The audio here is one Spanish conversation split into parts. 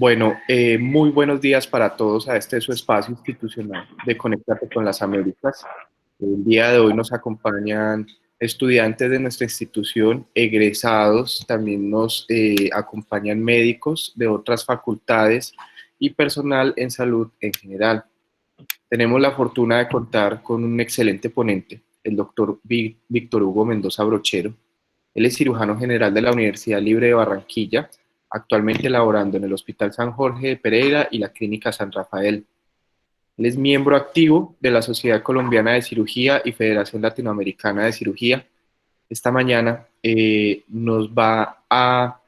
Bueno, muy buenos días para todos a este su espacio institucional de Conéctate con las Américas. El día de hoy nos acompañan estudiantes de nuestra institución, egresados, también nos acompañan médicos de otras facultades y personal en salud en general. Tenemos la fortuna de contar con un excelente ponente, el doctor Víctor Hugo Mendoza Brochero. Él es cirujano general de la Universidad Libre de Barranquilla, actualmente laborando en el Hospital San Jorge de Pereira y la Clínica San Rafael. Él es miembro activo de la Sociedad Colombiana de Cirugía y Federación Latinoamericana de Cirugía. Esta mañana nos va a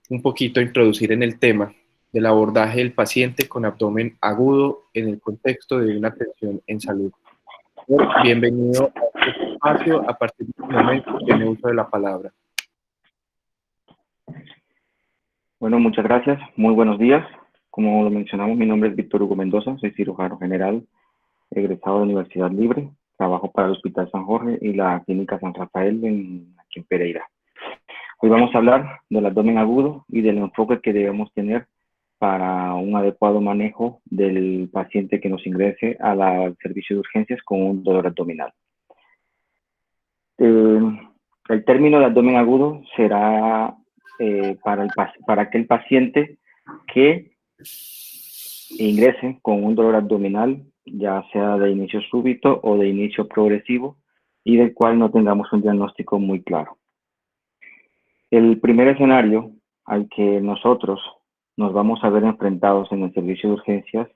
un poquito introducir en el tema del abordaje del paciente con abdomen agudo en el contexto de una atención en salud. Bienvenido a este espacio. A partir de este momento tiene uso de la palabra. Bueno, muchas gracias. Muy buenos días. Como lo mencionamos, mi nombre es Víctor Hugo Mendoza, soy cirujano general, egresado de la Universidad Libre, trabajo para el Hospital San Jorge y la Clínica San Rafael aquí en Pereira. Hoy vamos a hablar del abdomen agudo y del enfoque que debemos tener para un adecuado manejo del paciente que nos ingrese al servicio de urgencias con un dolor abdominal. El término de abdomen agudo será para aquel paciente que ingrese con un dolor abdominal, ya sea de inicio súbito o de inicio progresivo, y del cual no tengamos un diagnóstico muy claro. El primer escenario al que nosotros nos vamos a ver enfrentados en el servicio de urgencias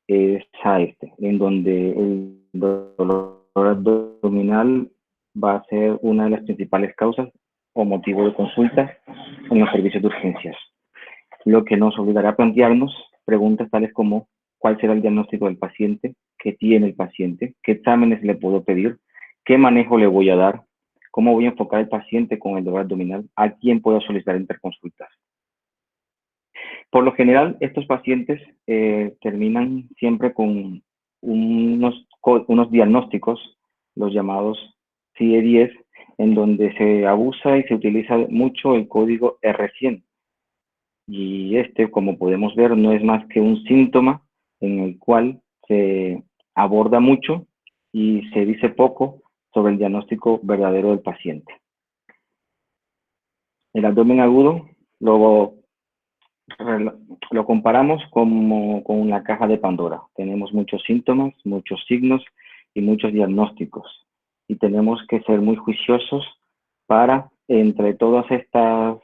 es a en donde el dolor abdominal va a ser una de las principales causas o motivo de consulta en los servicios de urgencias, lo que nos obligará a plantearnos preguntas tales como cuál será el diagnóstico del paciente, qué tiene el paciente, qué exámenes le puedo pedir, qué manejo le voy a dar, cómo voy a enfocar al paciente con el dolor abdominal, a quién puedo solicitar interconsultas. Por lo general, estos pacientes terminan siempre con unos diagnósticos, los llamados CIE-10, en donde se abusa y se utiliza mucho el código R100. Y como podemos ver, no es más que un síntoma en el cual se aborda mucho y se dice poco sobre el diagnóstico verdadero del paciente. El abdomen agudo lo comparamos como con una caja de Pandora. Tenemos muchos síntomas, muchos signos y muchos diagnósticos. Y tenemos que ser muy juiciosos para, entre todas estas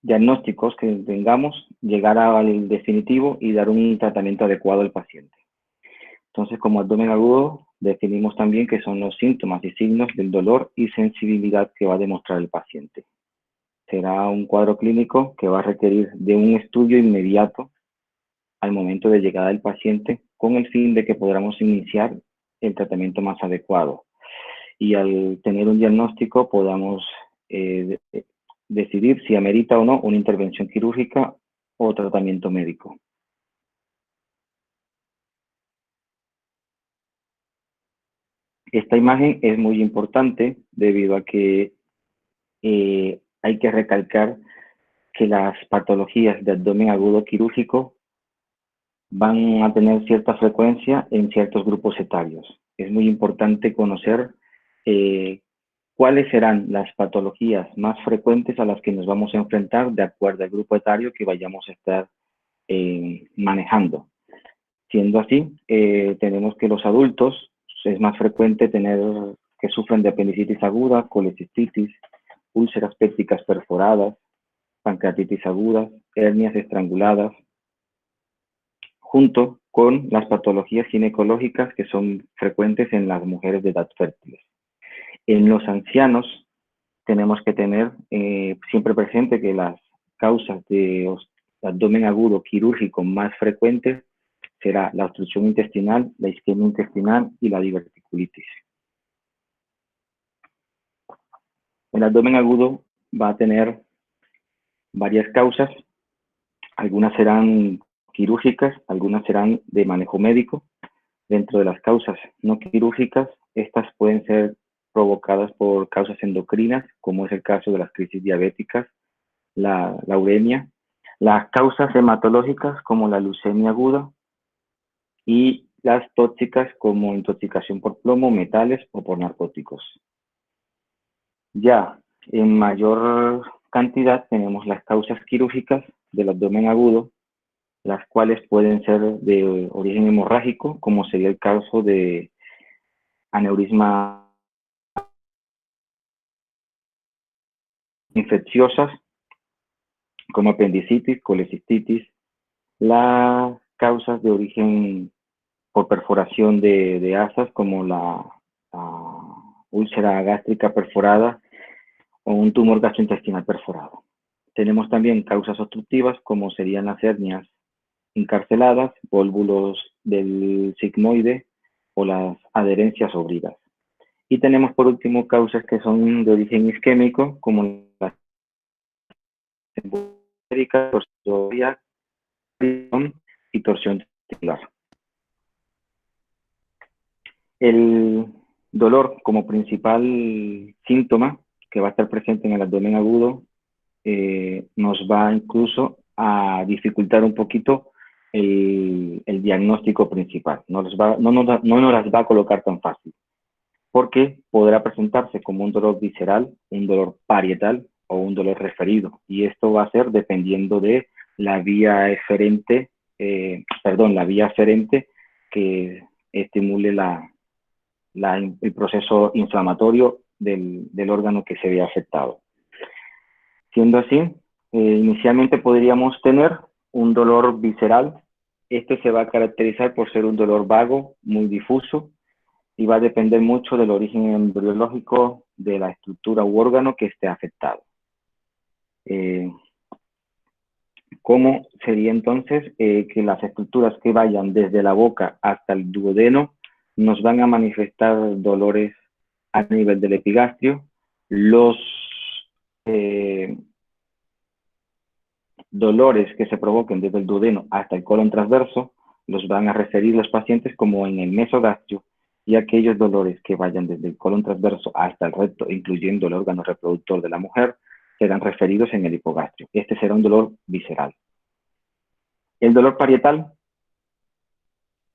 diagnósticos que tengamos, llegar al definitivo y dar un tratamiento adecuado al paciente. Entonces, como abdomen agudo, definimos también qué son los síntomas y signos del dolor y sensibilidad que va a demostrar el paciente. Será un cuadro clínico que va a requerir de un estudio inmediato al momento de llegada del paciente con el fin de que podamos iniciar el tratamiento más adecuado. Y al tener un diagnóstico podamos decidir si amerita o no una intervención quirúrgica o tratamiento médico. Esta imagen es muy importante debido a que hay que recalcar que las patologías de abdomen agudo quirúrgico van a tener cierta frecuencia en ciertos grupos etarios. Es muy importante conocer cuáles serán las patologías más frecuentes a las que nos vamos a enfrentar de acuerdo al grupo etario que vayamos a estar manejando. Siendo así, tenemos que los adultos es más frecuente tener que sufren de apendicitis aguda, colecistitis, úlceras pépticas perforadas, pancreatitis aguda, hernias estranguladas, junto con las patologías ginecológicas que son frecuentes en las mujeres de edad fértil. En los ancianos tenemos que tener siempre presente que las causas de abdomen agudo quirúrgico más frecuentes será la obstrucción intestinal, la isquemia intestinal y la diverticulitis. El abdomen agudo va a tener varias causas, algunas serán quirúrgicas, algunas serán de manejo médico. Dentro de las causas no quirúrgicas, estas pueden ser provocadas por causas endocrinas, como es el caso de las crisis diabéticas, la uremia, Las causas hematológicas como la leucemia aguda y las tóxicas como intoxicación por plomo, metales o por narcóticos. Ya en mayor cantidad tenemos las causas quirúrgicas del abdomen agudo, las cuales pueden ser de origen hemorrágico, como sería el caso de aneurisma infecciosas, como apendicitis, colecistitis, las causas de origen por perforación de asas, como la úlcera gástrica perforada o un tumor gastrointestinal perforado. Tenemos también causas obstructivas, como serían las hernias encarceladas, vólvulos del sigmoide o las adherencias obridas. Y tenemos por último causas que son de origen isquémico, como la embólica, y torsión testicular. El dolor como principal síntoma que va a estar presente en el abdomen agudo nos va incluso a dificultar un poquito el diagnóstico principal. No nos las va a colocar tan fácil, porque podrá presentarse como un dolor visceral, un dolor parietal o un dolor referido. Y esto va a ser dependiendo de la vía eferente, la vía aferente que estimule el proceso inflamatorio del órgano que se vea afectado. Siendo así, inicialmente podríamos tener un dolor visceral. Este se va a caracterizar por ser un dolor vago, muy difuso, y va a depender mucho del origen embriológico de la estructura u órgano que esté afectado. ¿Cómo sería entonces que las estructuras que vayan desde la boca hasta el duodeno nos van a manifestar dolores a nivel del epigastrio? Los dolores que se provoquen desde el duodeno hasta el colon transverso los van a referir los pacientes como en el mesogastrio, y aquellos dolores que vayan desde el colon transverso hasta el recto, incluyendo el órgano reproductor de la mujer, serán referidos en el hipogastrio. Este será un dolor visceral. El dolor parietal,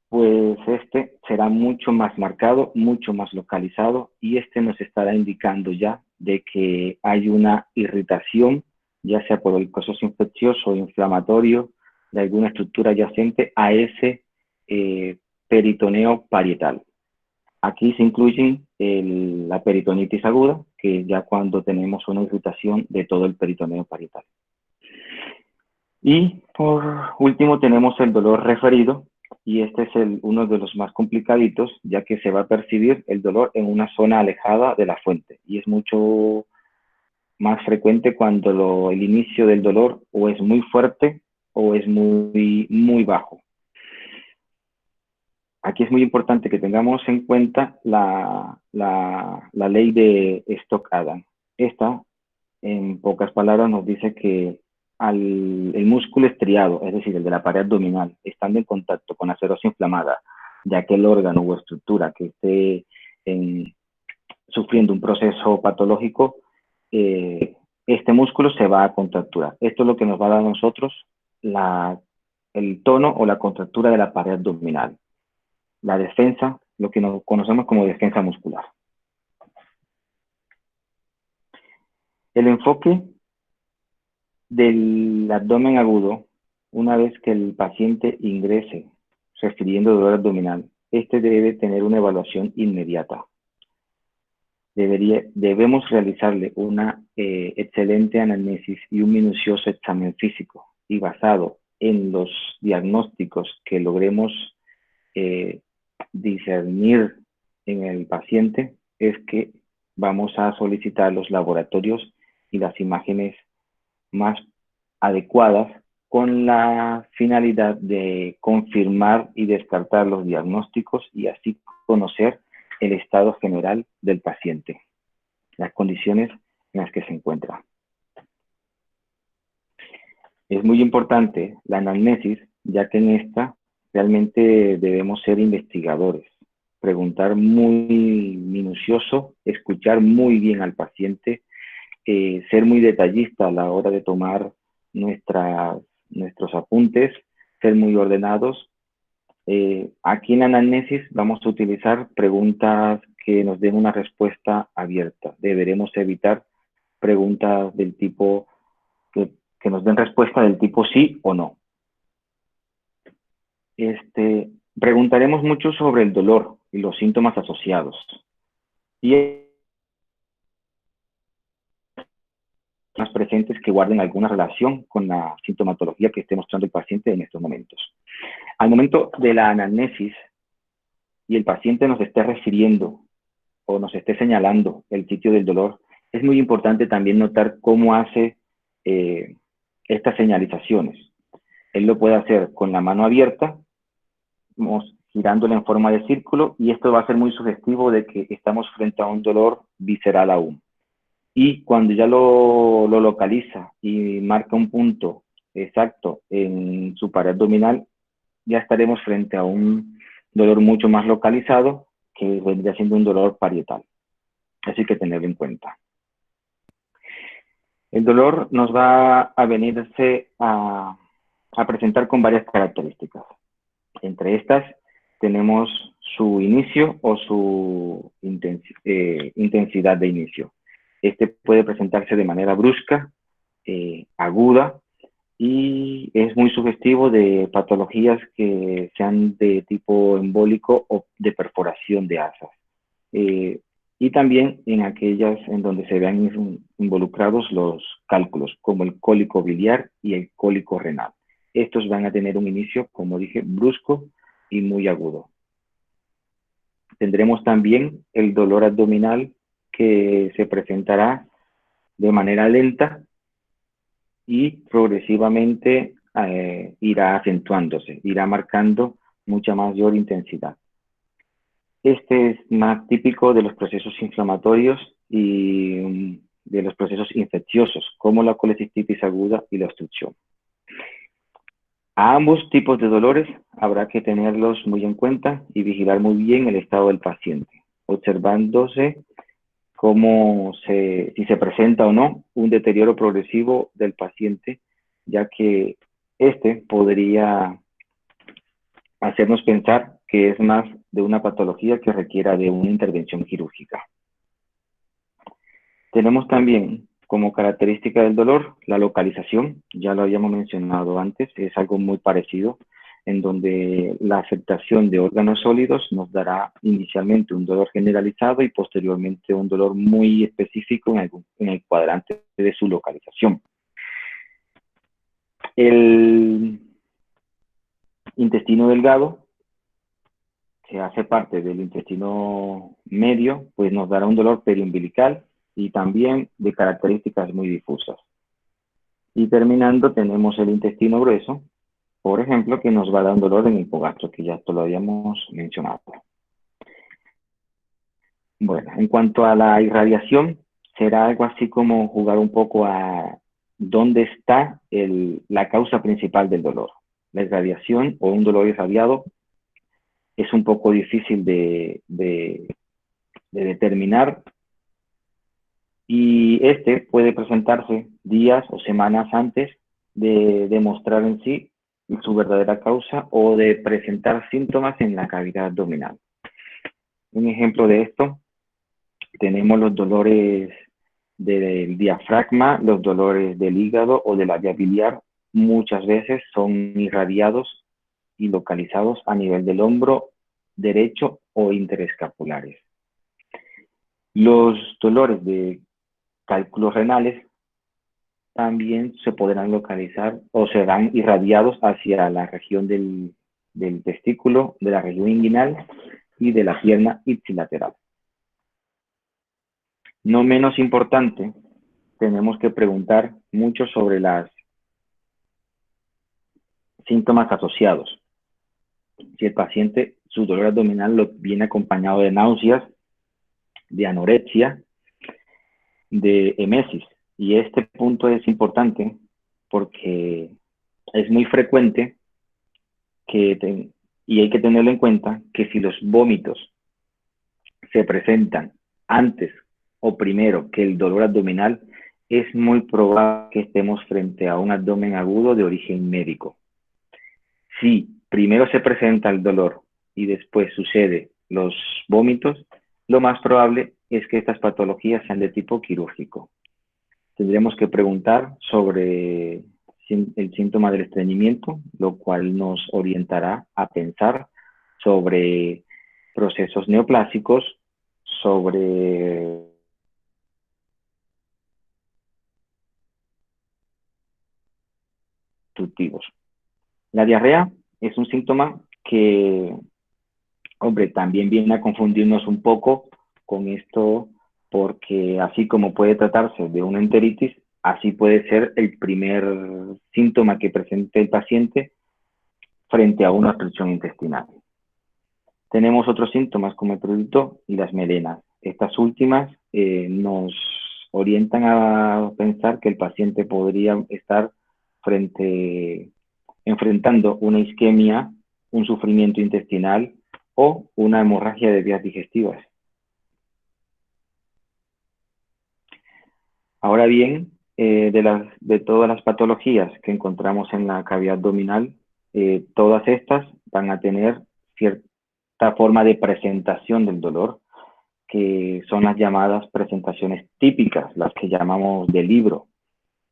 pues este será mucho más marcado, mucho más localizado, y este nos estará indicando ya de que hay una irritación, ya sea por el proceso infeccioso o inflamatorio de alguna estructura adyacente a ese peritoneo parietal. Aquí se incluyen la peritonitis aguda, que es ya cuando tenemos una irritación de todo el peritoneo parietal. Y por último tenemos el dolor referido, y este es uno de los más complicaditos, ya que se va a percibir el dolor en una zona alejada de la fuente, y es mucho más frecuente cuando el inicio del dolor o es muy fuerte o es muy bajo. Aquí es muy importante que tengamos en cuenta la ley de Stock-Adam. Esta, en pocas palabras, nos dice que el músculo estriado, es decir, el de la pared abdominal, estando en contacto con la serosa inflamada de aquel órgano o estructura que esté sufriendo un proceso patológico, este músculo se va a contracturar. Esto es lo que nos va a dar a nosotros el tono o la contractura de la pared abdominal. La defensa, lo que nos conocemos como defensa muscular. El enfoque del abdomen agudo, una vez que el paciente ingrese refiriendo dolor abdominal, este debe tener una evaluación inmediata. Debemos realizarle una excelente anamnesis y un minucioso examen físico, y basado en los diagnósticos que logremos discernir en el paciente, es que vamos a solicitar los laboratorios y las imágenes más adecuadas, con la finalidad de confirmar y descartar los diagnósticos y así conocer el estado general del paciente, las condiciones en las que se encuentra. Es muy importante la anamnesis, ya que en esta realmente debemos ser investigadores, preguntar muy minucioso, escuchar muy bien al paciente, ser muy detallista a la hora de tomar nuestras nuestros apuntes, ser muy ordenados. Aquí en la anamnesis vamos a utilizar preguntas que nos den una respuesta abierta. Deberemos evitar preguntas del tipo que nos den respuesta del tipo sí o no. Preguntaremos mucho sobre el dolor y los síntomas asociados. Y más presentes que guarden alguna relación con la sintomatología que esté mostrando el paciente en estos momentos. Al momento de la anamnesis y el paciente nos esté refiriendo o nos esté señalando el sitio del dolor, es muy importante también notar cómo hace estas señalizaciones. Él lo puede hacer con la mano abierta, girándola en forma de círculo, y esto va a ser muy sugestivo de que estamos frente a un dolor visceral aún. Y cuando ya lo localiza y marca un punto exacto en su pared abdominal, ya estaremos frente a un dolor mucho más localizado, que vendría siendo un dolor parietal. Así que tenerlo en cuenta. El dolor nos va a venirse a presentar con varias características. Entre estas tenemos su inicio o su intensidad de inicio. Este puede presentarse de manera brusca, aguda, y es muy sugestivo de patologías que sean de tipo embólico o de perforación de asas. Y también en aquellas en donde se vean involucrados los cálculos, como el cólico biliar y el cólico renal. Estos van a tener un inicio, como dije, brusco y muy agudo. Tendremos también el dolor abdominal, que se presentará de manera lenta y progresivamente irá acentuándose, irá marcando mucha mayor intensidad. Este es más típico de los procesos inflamatorios y de los procesos infecciosos, como la colecistitis aguda y la obstrucción. A ambos tipos de dolores habrá que tenerlos muy en cuenta y vigilar muy bien el estado del paciente, observándose si se presenta o no un deterioro progresivo del paciente, ya que este podría hacernos pensar que es más de una patología que requiera de una intervención quirúrgica. Tenemos también como característica del dolor la localización, ya lo habíamos mencionado antes, es algo muy parecido, en donde la afectación de órganos sólidos nos dará inicialmente un dolor generalizado y posteriormente un dolor muy específico en el cuadrante de su localización. El intestino delgado, que hace parte del intestino medio, pues nos dará un dolor periumbilical y también de características muy difusas. Y terminando tenemos el intestino grueso, por ejemplo, que nos va a dar un dolor en el hipogastro, que ya esto lo habíamos mencionado. Bueno, en cuanto a la irradiación, será algo así como jugar un poco a dónde está la causa principal del dolor. La irradiación o un dolor irradiado es un poco difícil de determinar, y este puede presentarse días o semanas antes de demostrar en sí su verdadera causa o de presentar síntomas en la cavidad abdominal. Un ejemplo de esto, tenemos los dolores del diafragma, los dolores del hígado o de la vía biliar. Muchas veces son irradiados y localizados a nivel del hombro derecho o interescapulares. Los dolores de cálculos renales también se podrán localizar o serán irradiados hacia la región del testículo, de la región inguinal y de la pierna ipsilateral. No menos importante, tenemos que preguntar mucho sobre los síntomas asociados. Si el paciente, su dolor abdominal lo viene acompañado de náuseas, de anorexia, de emesis. Y este punto es importante porque es muy frecuente y hay que tenerlo en cuenta que si los vómitos se presentan antes o primero que el dolor abdominal, es muy probable que estemos frente a un abdomen agudo de origen médico. Si primero se presenta el dolor y después sucede los vómitos, lo más probable es que estas patologías sean de tipo quirúrgico. Tendremos que preguntar sobre el síntoma del estreñimiento, lo cual nos orientará a pensar sobre procesos neoplásicos, sobre obstructivos. La diarrea es un síntoma que, hombre, también viene a confundirnos un poco con esto, porque así como puede tratarse de una enteritis, así puede ser el primer síntoma que presente el paciente frente a una obstrucción intestinal. Tenemos otros síntomas como el prurito y las melenas. Estas últimas nos orientan a pensar que el paciente podría estar enfrentando una isquemia, un sufrimiento intestinal o una hemorragia de vías digestivas. Ahora bien, de todas las patologías que encontramos en la cavidad abdominal, todas estas van a tener cierta forma de presentación del dolor, que son las llamadas presentaciones típicas, las que llamamos de libro.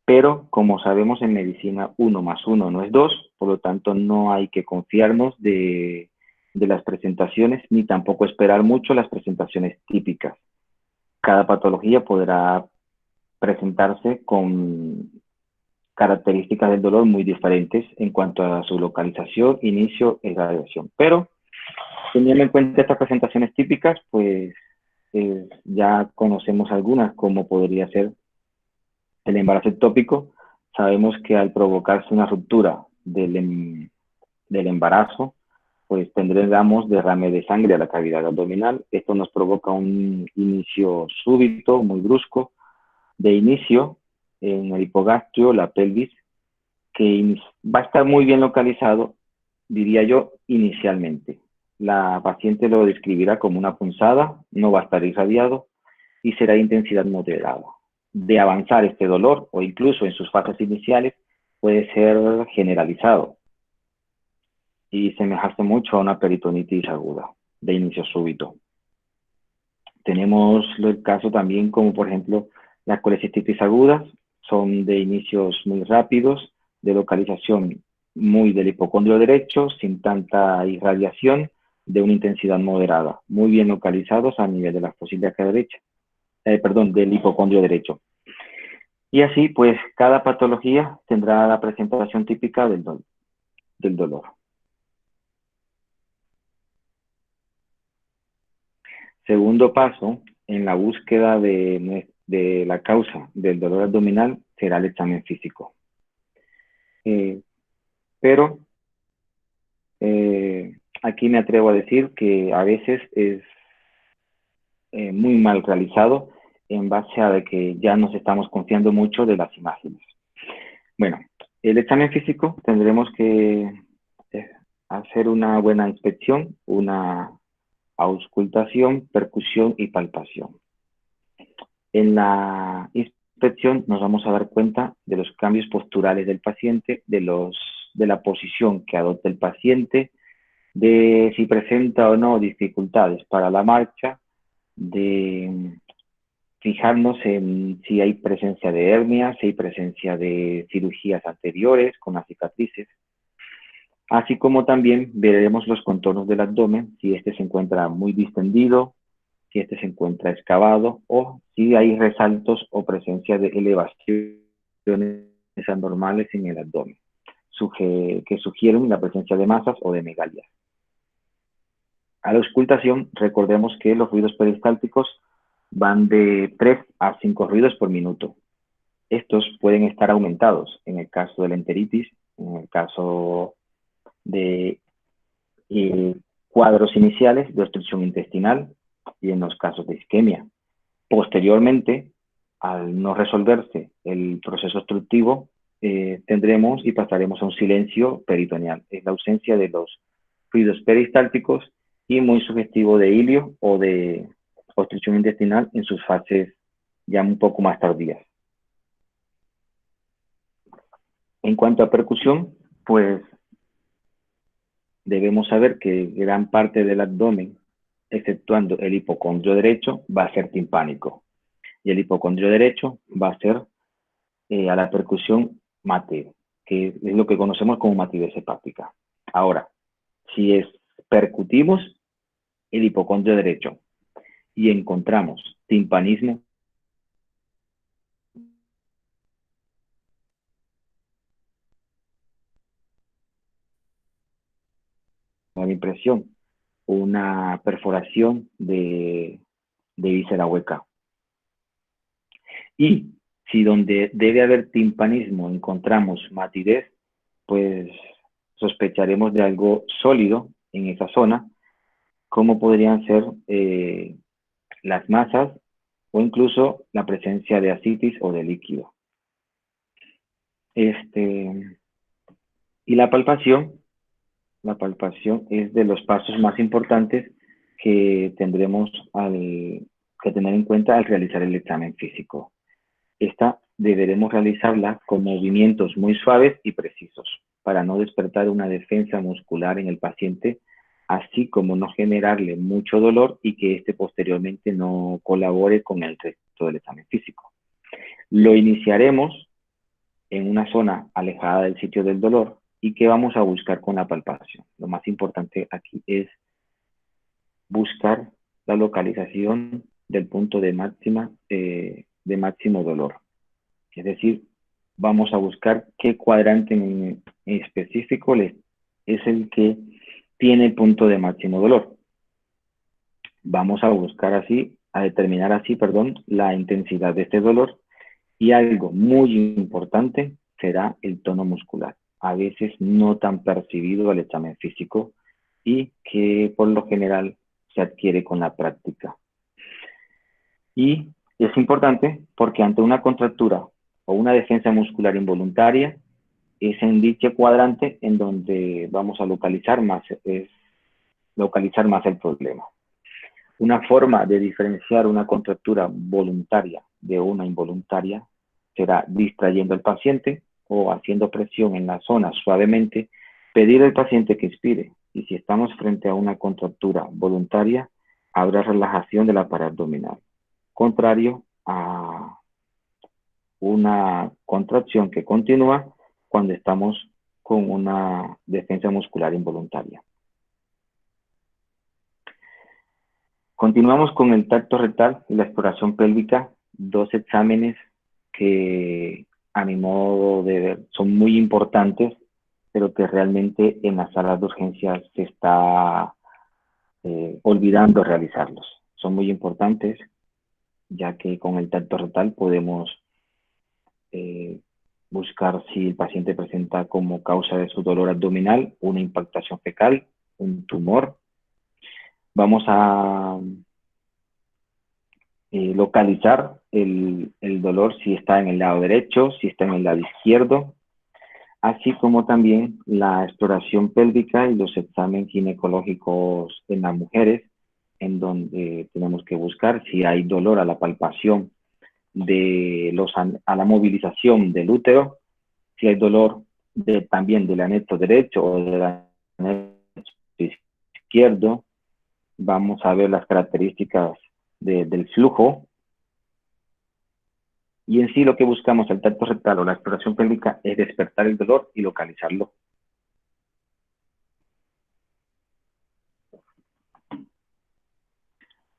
Pero como sabemos en medicina, 1 más 1 no es 2, por lo tanto no hay que confiarnos de las presentaciones, ni tampoco esperar mucho las presentaciones típicas. Cada patología podrá presentarse con características del dolor muy diferentes en cuanto a su localización, inicio y graduación. Pero teniendo en cuenta estas presentaciones típicas, pues ya conocemos algunas, como podría ser el embarazo ectópico. Sabemos que al provocarse una ruptura del embarazo, pues tendremos derrame de sangre a la cavidad abdominal. Esto nos provoca un inicio súbito, muy brusco, de inicio en el hipogastrio, la pelvis, que va a estar muy bien localizado, diría yo, inicialmente. La paciente lo describirá como una punzada, no va a estar irradiado y será de intensidad moderada. De avanzar este dolor, o incluso en sus fases iniciales, puede ser generalizado y semejarse mucho a una peritonitis aguda de inicio súbito. Tenemos el caso también como, por ejemplo, las colecistitis agudas, son de inicios muy rápidos, de localización muy del hipocondrio derecho, sin tanta irradiación, de una intensidad moderada, muy bien localizados a nivel de la fosa ilíaca derecha, del hipocondrio derecho. Y así, pues, cada patología tendrá la presentación típica del dolor. Segundo paso, en la búsqueda de la causa del dolor abdominal, será el examen físico. Pero aquí me atrevo a decir que a veces es muy mal realizado en base a de que ya nos estamos confiando mucho de las imágenes. Bueno, el examen físico tendremos que hacer una buena inspección, una auscultación, percusión y palpación. En la inspección nos vamos a dar cuenta de los cambios posturales del paciente, de la posición que adopta el paciente, de si presenta o no dificultades para la marcha, de fijarnos en si hay presencia de hernias, si hay presencia de cirugías anteriores con las cicatrices, así como también veremos los contornos del abdomen, si este se encuentra muy distendido, si este se encuentra excavado o si hay resaltos o presencia de elevaciones anormales en el abdomen, que sugieren la presencia de masas o de megalias. A la auscultación, recordemos que los ruidos peristálticos van de 3 a 5 ruidos por minuto. Estos pueden estar aumentados en el caso de la enteritis, en el caso de cuadros iniciales de obstrucción intestinal y en los casos de isquemia. Posteriormente, al no resolverse el proceso obstructivo, tendremos y pasaremos a un silencio peritoneal. Es la ausencia de los ruidos peristálticos y muy sugestivo de ilio o de obstrucción intestinal en sus fases ya un poco más tardías. En cuanto a percusión, pues debemos saber que gran parte del abdomen, exceptuando el hipocondrio derecho, va a ser timpánico. Y el hipocondrio derecho va a ser a la percusión mate, que es lo que conocemos como matidez hepática. Ahora, si percutimos el hipocondrio derecho y encontramos timpanismo, una impresión, una perforación de víscera hueca. Y si donde debe haber timpanismo encontramos matidez, pues sospecharemos de algo sólido en esa zona, como podrían ser las masas o incluso la presencia de ascitis o de líquido. Y la palpación es de los pasos más importantes que tendremos que tener en cuenta al realizar el examen físico. Esta deberemos realizarla con movimientos muy suaves y precisos para no despertar una defensa muscular en el paciente, así como no generarle mucho dolor y que éste posteriormente no colabore con el resto del examen físico. Lo iniciaremos en una zona alejada del sitio del dolor y que vamos a buscar con la palpación. Lo más importante aquí es buscar la localización del punto de máximo dolor. Es decir, vamos a buscar qué cuadrante en específico es el que tiene el punto de máximo dolor. Vamos a buscar así, a determinar así, la intensidad de este dolor, y algo muy importante será el tono muscular, a veces no tan percibido al examen físico y que por lo general se adquiere con la práctica. Y es importante porque ante una contractura o una defensa muscular involuntaria, es en dicho cuadrante en donde vamos a localizar más el problema. Una forma de diferenciar una contractura voluntaria de una involuntaria será distrayendo al paciente o haciendo presión en la zona suavemente, pedir al paciente que inspire. Y si estamos frente a una contractura voluntaria, habrá relajación de la pared abdominal, contrario a una contracción que continúa cuando estamos con una defensa muscular involuntaria. Continuamos con el tacto rectal y la exploración pélvica, dos exámenes que a mi modo de ver son muy importantes, pero que realmente en las salas de urgencias se está olvidando realizarlos. Son muy importantes, ya que con el tacto rectal podemos buscar si el paciente presenta como causa de su dolor abdominal una impactación fecal, un tumor. Vamos a localizar el dolor si está en el lado derecho, si está en el lado izquierdo, así como también la exploración pélvica y los exámenes ginecológicos en las mujeres, en donde tenemos que buscar si hay dolor a la palpación a la movilización del útero, si hay dolor también del anexo derecho o del anexo izquierdo. Vamos a ver las características del flujo. Y en sí lo que buscamos el tacto rectal o la exploración pélvica es despertar el dolor y localizarlo.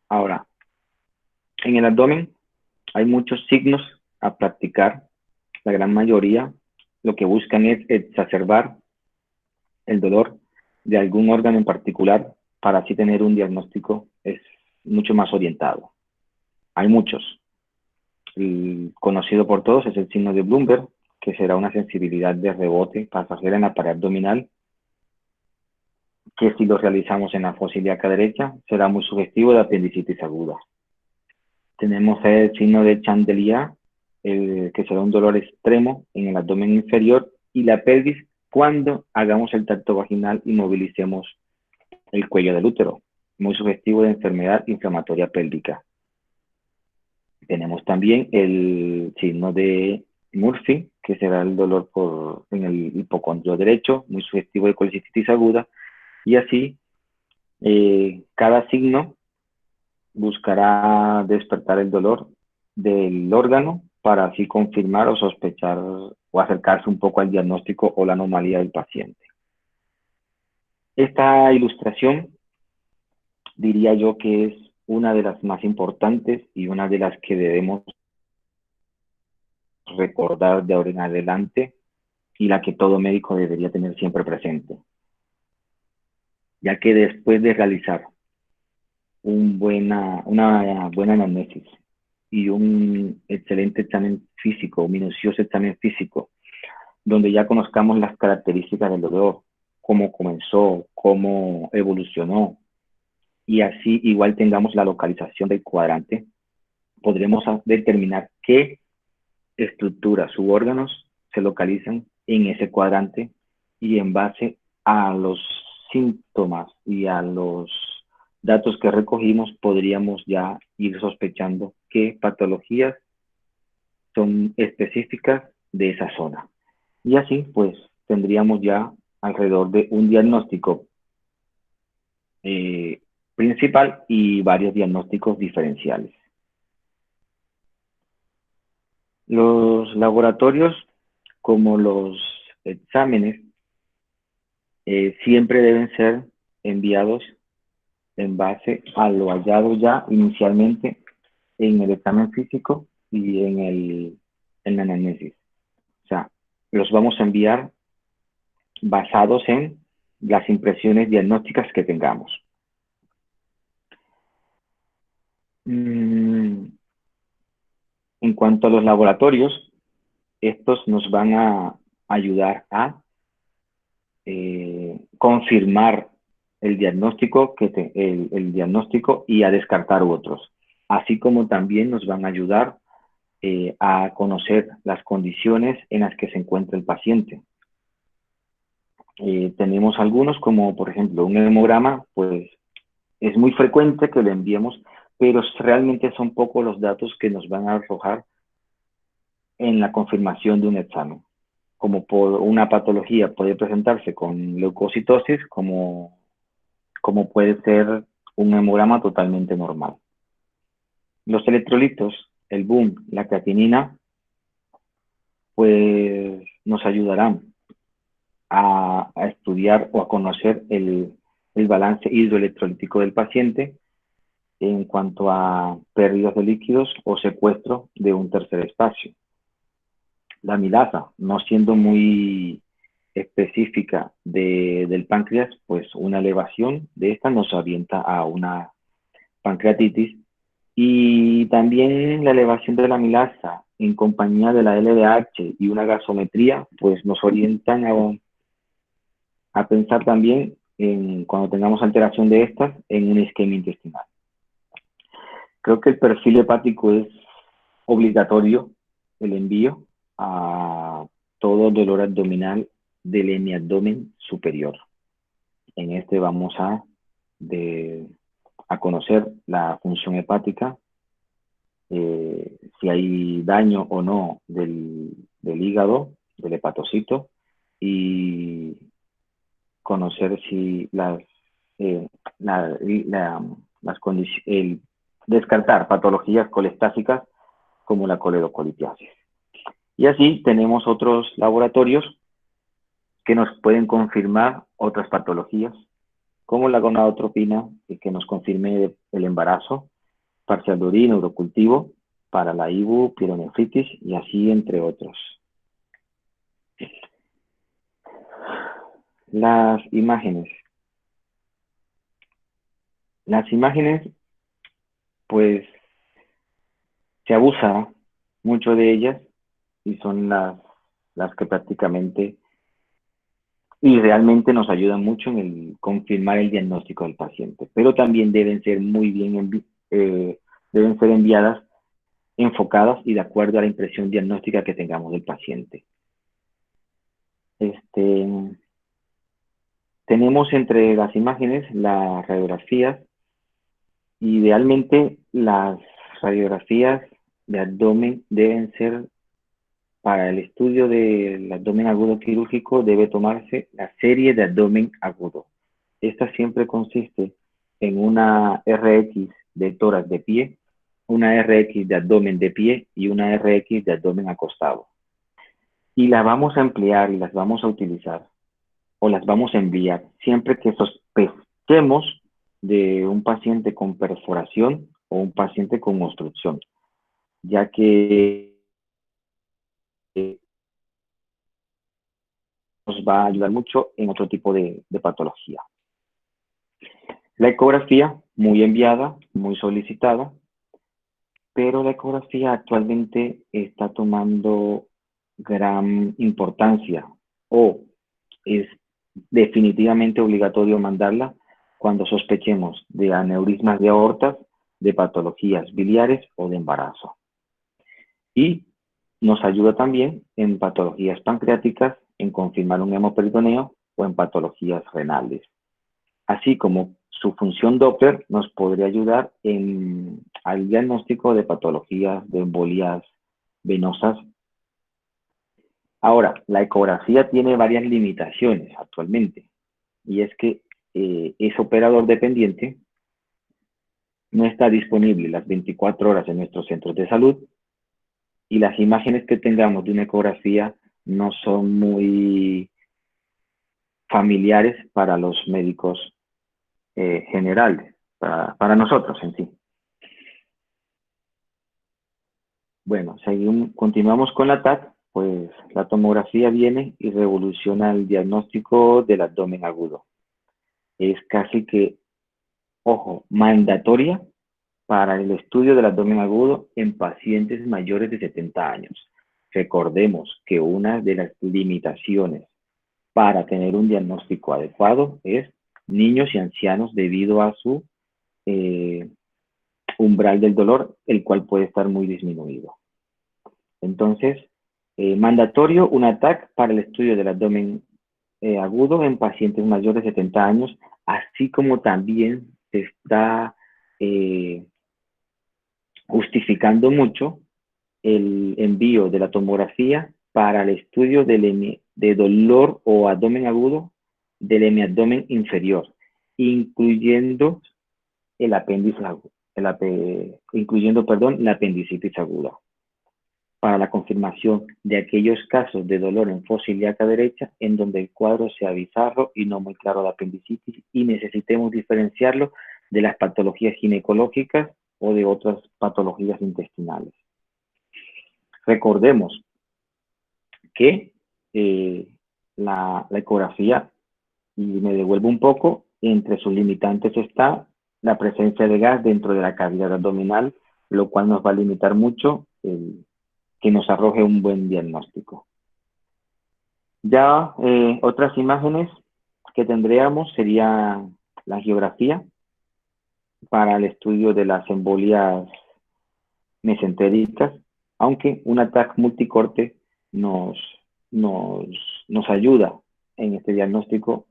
Ahora, en el abdomen hay muchos signos a practicar. La gran mayoría lo que buscan es exacerbar el dolor de algún órgano en particular para así tener un diagnóstico mucho más orientado. Hay muchos. El conocido por todos es el signo de Bloomberg, que será una sensibilidad de rebote pasajera en la pared abdominal, que si lo realizamos en la fosa ilíaca derecha será muy sugestivo de apendicitis aguda. Tenemos el signo de Chandelier, que será un dolor extremo en el abdomen inferior y la pelvis cuando hagamos el tacto vaginal y movilicemos el cuello del útero, muy sugestivo de enfermedad inflamatoria pélvica. Tenemos también el signo de Murphy, que será el dolor en el hipocondrio derecho, muy sugestivo de colicitis aguda, y así cada signo buscará despertar el dolor del órgano para así confirmar o sospechar o acercarse un poco al diagnóstico o la anomalía del paciente. Esta ilustración diría yo que es una de las más importantes y una de las que debemos recordar de ahora en adelante y la que todo médico debería tener siempre presente, ya que después de realizar una buena anamnesis y un excelente examen físico, un minucioso examen físico, donde ya conozcamos las características del dolor, cómo comenzó, cómo evolucionó, y así igual tengamos la localización del cuadrante, podremos determinar qué estructuras u órganos se localizan en ese cuadrante y en base a los síntomas y a los datos que recogimos podríamos ya ir sospechando qué patologías son específicas de esa zona. Y así pues tendríamos ya alrededor de un diagnóstico principal y varios diagnósticos diferenciales. Los laboratorios, como los exámenes, siempre deben ser enviados en base a lo hallado ya inicialmente en el examen físico y en la anamnesis. O sea, los vamos a enviar basados en las impresiones diagnósticas que tengamos. En cuanto a los laboratorios, estos nos van a ayudar a confirmar el diagnóstico, el diagnóstico y a descartar otros, así como también nos van a ayudar a conocer las condiciones en las que se encuentra el paciente. Tenemos algunos como por ejemplo un hemograma, pues es muy frecuente que lo enviemos, pero realmente son pocos los datos que nos van a arrojar en la confirmación de un examen. Como por una patología puede presentarse con leucocitosis, como puede ser un hemograma totalmente normal. Los electrolitos, el boom, la creatinina, pues nos ayudarán a estudiar o a conocer el balance hidroelectrolítico del paciente en cuanto a pérdidas de líquidos o secuestro de un tercer espacio. La amilasa, no siendo muy específica del páncreas, pues una elevación de esta nos orienta a una pancreatitis, y también la elevación de la amilasa en compañía de la LDH y una gasometría, pues nos orientan a pensar también cuando tengamos alteración de estas en una isquemia intestinal. Creo que el perfil hepático es obligatorio, el envío a todo dolor abdominal del hemiabdomen superior. En este vamos a conocer la función hepática, si hay daño o no del hígado, del hepatocito, y conocer si descartar patologías colestásicas como la coledocolitiasis. Y así tenemos otros laboratorios que nos pueden confirmar otras patologías, como la gonadotropina, que nos confirme el embarazo, parcial de orina, urocultivo, para la IBU, pielonefritis, y así entre otros. Las imágenes. Las imágenes, pues, se abusa mucho de ellas y son las que prácticamente y realmente nos ayudan mucho en el confirmar el diagnóstico del paciente, pero también deben ser deben ser enviadas enfocadas y de acuerdo a la impresión diagnóstica que tengamos del paciente. Tenemos entre las imágenes las radiografías. Idealmente las radiografías de abdomen deben ser para el estudio del abdomen agudo quirúrgico debe tomarse la serie de abdomen agudo. Esta siempre consiste en una RX de tórax de pie, una RX de abdomen de pie y una RX de abdomen acostado. Y las vamos a emplear y las vamos a utilizar o las vamos a enviar siempre que sospechemos de un paciente con perforación o un paciente con obstrucción, ya que nos va a ayudar mucho en otro tipo de patología. La ecografía, muy enviada, muy solicitada, pero la ecografía actualmente está tomando gran importancia o es definitivamente obligatorio mandarla cuando sospechemos de aneurismas de aortas, de patologías biliares o de embarazo. Y nos ayuda también en patologías pancreáticas, en confirmar un hemoperitoneo o en patologías renales. Así como su función Doppler nos podría ayudar al diagnóstico de patologías de embolias venosas. Ahora, la ecografía tiene varias limitaciones actualmente, y es que es operador dependiente, no está disponible las 24 horas en nuestros centros de salud, y las imágenes que tengamos de una ecografía no son muy familiares para los médicos generales, para nosotros en sí. Bueno, continuamos con la TAC, pues la tomografía viene y revoluciona el diagnóstico del abdomen agudo. Es casi que, ojo, mandatoria para el estudio del abdomen agudo en pacientes mayores de 70 años. Recordemos que una de las limitaciones para tener un diagnóstico adecuado es niños y ancianos debido a su umbral del dolor, el cual puede estar muy disminuido. Entonces, mandatorio una TAC para el estudio del abdomen agudo en pacientes mayores de 70 años, así como también se está justificando mucho el envío de la tomografía para el estudio de dolor o abdomen agudo del hemiabdomen inferior, incluyendo el apéndice agudo, la apendicitis aguda, para la confirmación de aquellos casos de dolor en fosa ilíaca derecha en donde el cuadro sea bizarro y no muy claro de apendicitis y necesitemos diferenciarlo de las patologías ginecológicas o de otras patologías intestinales. Recordemos que la ecografía, y me devuelvo un poco, entre sus limitantes está la presencia de gas dentro de la cavidad abdominal, lo cual nos va a limitar mucho que nos arroje un buen diagnóstico. Ya otras imágenes que tendríamos sería la angiografía para el estudio de las embolias mesentéricas, aunque una TAC multicorte nos ayuda en este diagnóstico.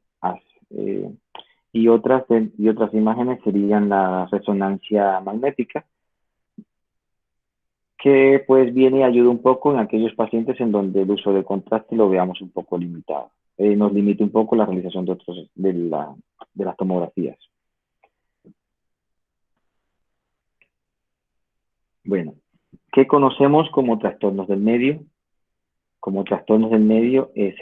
Y otras imágenes serían la resonancia magnética, que pues viene y ayuda un poco en aquellos pacientes en donde el uso de contraste lo veamos un poco limitado. Nos limita un poco la realización de las tomografías. Bueno, ¿qué conocemos como trastornos del medio? Como trastornos del medio es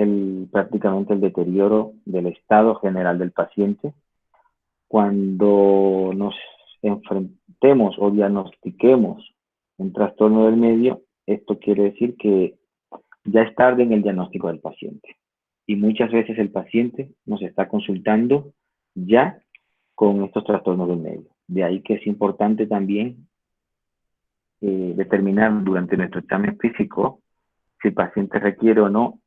prácticamente el deterioro del estado general del paciente. Cuando nos enfrentemos o diagnostiquemos un trastorno del medio, esto quiere decir que ya es tarde en el diagnóstico del paciente. Y muchas veces el paciente nos está consultando ya con estos trastornos del medio. De ahí que es importante también determinar durante nuestro examen físico si el paciente requiere o no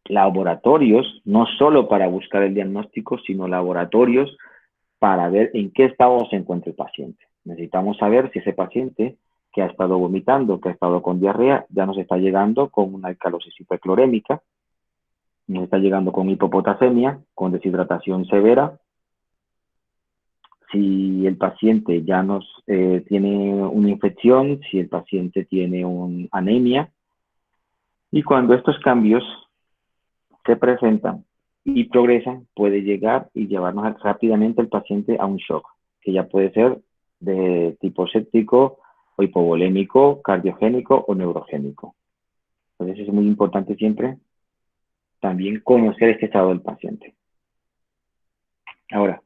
laboratorios, no solo para buscar el diagnóstico, sino laboratorios para ver en qué estado se encuentra el paciente. Necesitamos saber si ese paciente que ha estado vomitando, que ha estado con diarrea, ya nos está llegando con una alcalosis hiperclorémica, nos está llegando con hipopotasemia, con deshidratación severa. Si el paciente ya tiene una infección, si el paciente tiene una anemia, Y cuando estos cambios se presentan y progresan, puede llegar y llevarnos rápidamente al paciente a un shock, que ya puede ser de tipo séptico o hipovolémico, cardiogénico o neurogénico. Entonces es muy importante siempre también conocer este estado del paciente. Ahora,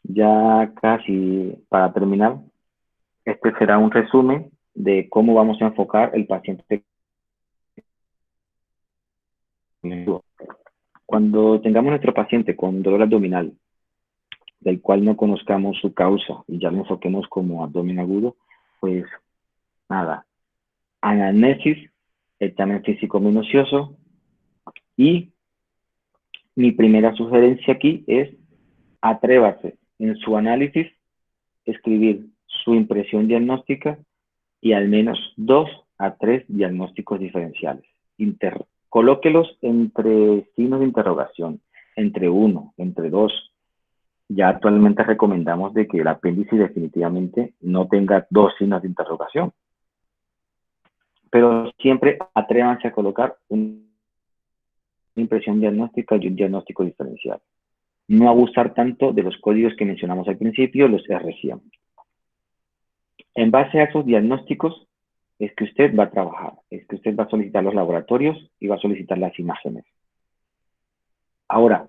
ya casi para terminar, este será un resumen de cómo vamos a enfocar el paciente. Cuando tengamos nuestro paciente con dolor abdominal, del cual no conozcamos su causa y ya lo enfoquemos como abdomen agudo, pues nada, anamnesis, examen físico minucioso, y mi primera sugerencia aquí es atrévase en su análisis escribir su impresión diagnóstica y al menos 2 a 3 diagnósticos diferenciales. Colóquelos entre signos de interrogación, entre 1, entre 2. Ya actualmente recomendamos de que el apéndice definitivamente no tenga 2 signos de interrogación. Pero siempre atrévanse a colocar una impresión diagnóstica y un diagnóstico diferencial. No abusar tanto de los códigos que mencionamos al principio, los RCIAM. En base a esos diagnósticos es que usted va a trabajar, es que usted va a solicitar los laboratorios y va a solicitar las imágenes. Ahora,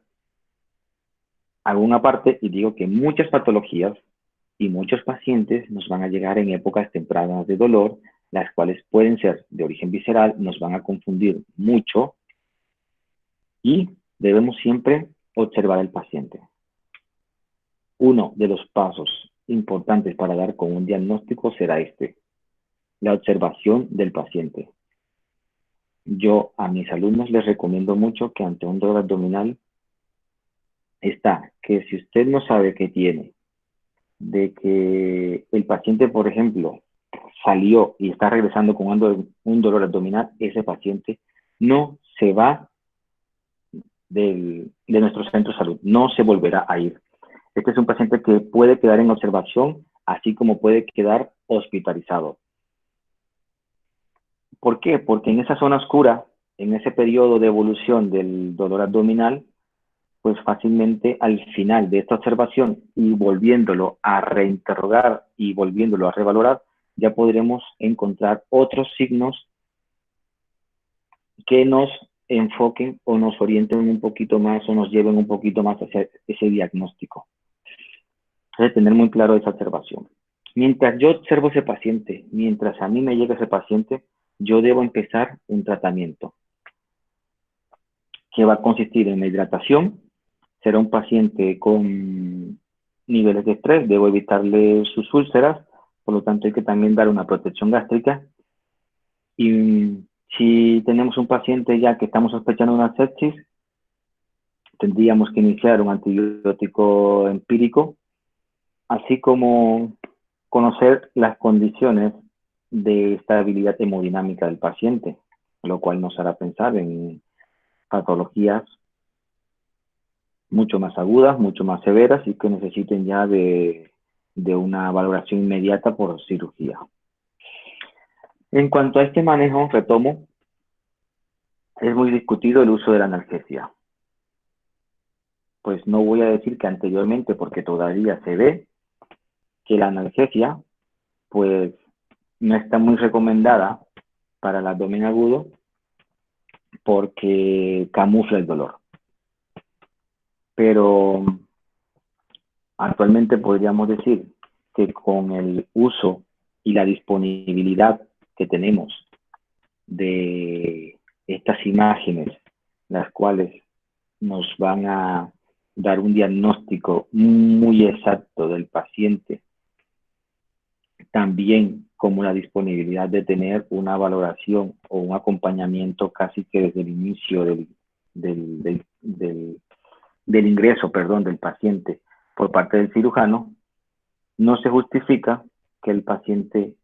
hago una parte y digo que muchas patologías y muchos pacientes nos van a llegar en épocas tempranas de dolor, las cuales pueden ser de origen visceral, nos van a confundir mucho y debemos siempre observar al paciente. Uno de los pasos importantes para dar con un diagnóstico será la observación del paciente. Yo a mis alumnos les recomiendo mucho que ante un dolor abdominal que si usted no sabe qué tiene, de que el paciente, por ejemplo, salió y está regresando con un dolor abdominal, ese paciente no se va de nuestro centro de salud, no se volverá a ir. Este es un paciente que puede quedar en observación, así como puede quedar hospitalizado. ¿Por qué? Porque en esa zona oscura, en ese periodo de evolución del dolor abdominal, pues fácilmente al final de esta observación y volviéndolo a reinterrogar y volviéndolo a revalorar, ya podremos encontrar otros signos que nos enfoquen o nos orienten un poquito más o nos lleven un poquito más hacia ese diagnóstico. Entonces, tener muy claro esa observación. Mientras yo observo ese paciente, mientras a mí me llega ese paciente, yo debo empezar un tratamiento que va a consistir en la hidratación. Será un paciente con niveles de estrés, debo evitarle sus úlceras, por lo tanto hay que también dar una protección gástrica. Y si tenemos un paciente ya que estamos sospechando una sepsis, tendríamos que iniciar un antibiótico empírico, así como conocer las condiciones de estabilidad hemodinámica del paciente, lo cual nos hará pensar en patologías mucho más agudas, mucho más severas y que necesiten ya de una valoración inmediata por cirugía. En cuanto a este manejo, retomo, es muy discutido el uso de la analgesia. Pues no voy a decir que anteriormente, porque todavía se ve que la analgesia, pues no está muy recomendada para el abdomen agudo porque camufla el dolor. Pero actualmente podríamos decir que con el uso y la disponibilidad que tenemos de estas imágenes, las cuales nos van a dar un diagnóstico muy exacto del paciente, también como la disponibilidad de tener una valoración o un acompañamiento casi que desde el inicio del ingreso, del paciente por parte del cirujano, no se justifica que el paciente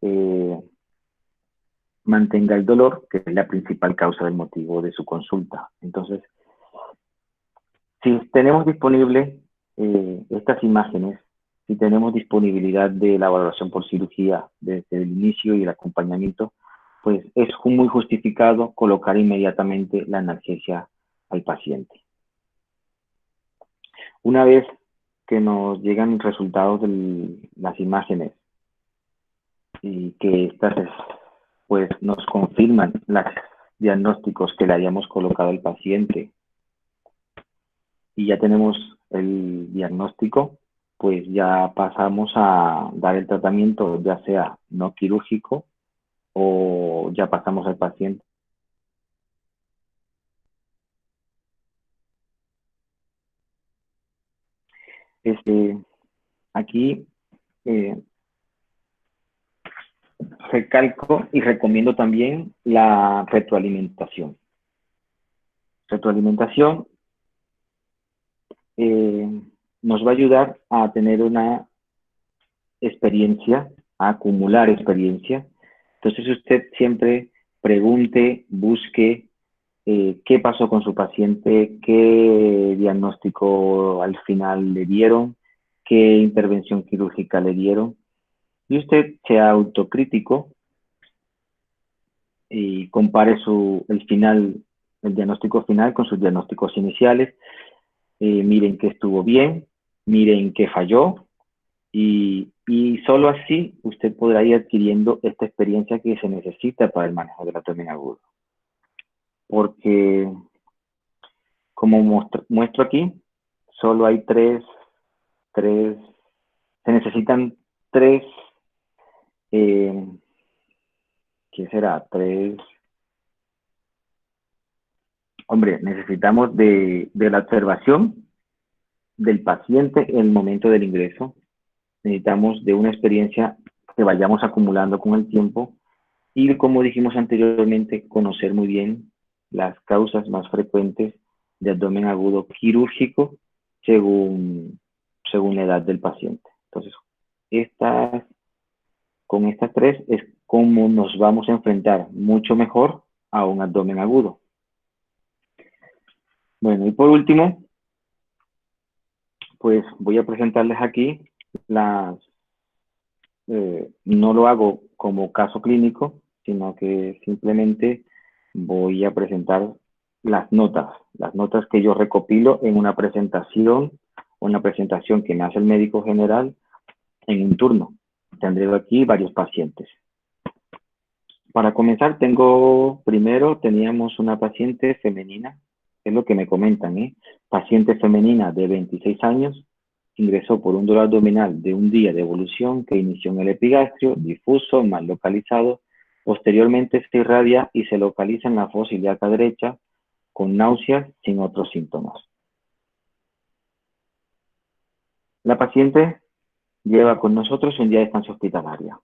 mantenga el dolor, que es la principal causa del motivo de su consulta. Entonces, si tenemos disponible estas imágenes, si tenemos disponibilidad de la valoración por cirugía desde el inicio y el acompañamiento, pues es muy justificado colocar inmediatamente la analgesia al paciente. Una vez que nos llegan resultados de las imágenes y que estas pues nos confirman los diagnósticos que le hayamos colocado al paciente y ya tenemos el diagnóstico, pues ya pasamos a dar el tratamiento, ya sea no quirúrgico o ya pasamos al paciente. Aquí recalco y recomiendo también la retroalimentación. Retroalimentación nos va a ayudar a tener una experiencia, a acumular experiencia. Entonces usted siempre pregunte, busque qué pasó con su paciente, qué diagnóstico al final le dieron, qué intervención quirúrgica le dieron. Y usted sea autocrítico y compare el diagnóstico final con sus diagnósticos iniciales. Miren qué estuvo bien, miren qué falló, y solo así usted podrá ir adquiriendo esta experiencia que se necesita para el manejo del abdomen agudo. Porque, como muestro aquí, solo hay se necesitan tres, ¿qué será? Necesitamos de la observación del paciente en el momento del ingreso. Necesitamos de una experiencia que vayamos acumulando con el tiempo y, como dijimos anteriormente, conocer muy bien las causas más frecuentes de abdomen agudo quirúrgico según la edad del paciente. Entonces, con estas tres es como nos vamos a enfrentar mucho mejor a un abdomen agudo. Bueno, y por último, pues voy a presentarles aquí no lo hago como caso clínico, sino que simplemente voy a presentar las notas que yo recopilo en una presentación que me hace el médico general en un turno. Tendré aquí varios pacientes. Para comenzar, teníamos una paciente femenina, es lo que me comentan, paciente femenina de 26 años, ingresó por un dolor abdominal de un día de evolución que inició en el epigastrio, difuso, mal localizado, posteriormente se irradia y se localiza en la fosa ilíaca derecha, con náuseas sin otros síntomas. La paciente lleva con nosotros un día de estancia hospitalaria.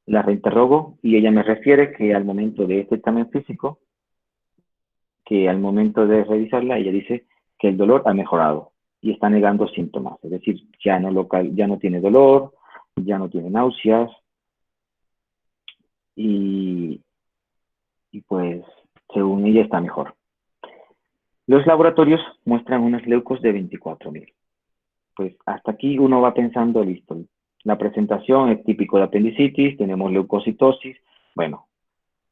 La reinterrogo y ella me refiere que al momento de este examen físico, que al momento de revisarla, ella dice que el dolor ha mejorado y está negando síntomas, es decir, ya no tiene dolor, ya no tiene náuseas y pues según ella está mejor. Los laboratorios muestran unos leucos de 24.000. Pues hasta aquí uno va pensando, listo, la presentación es típico de apendicitis, tenemos leucocitosis, bueno,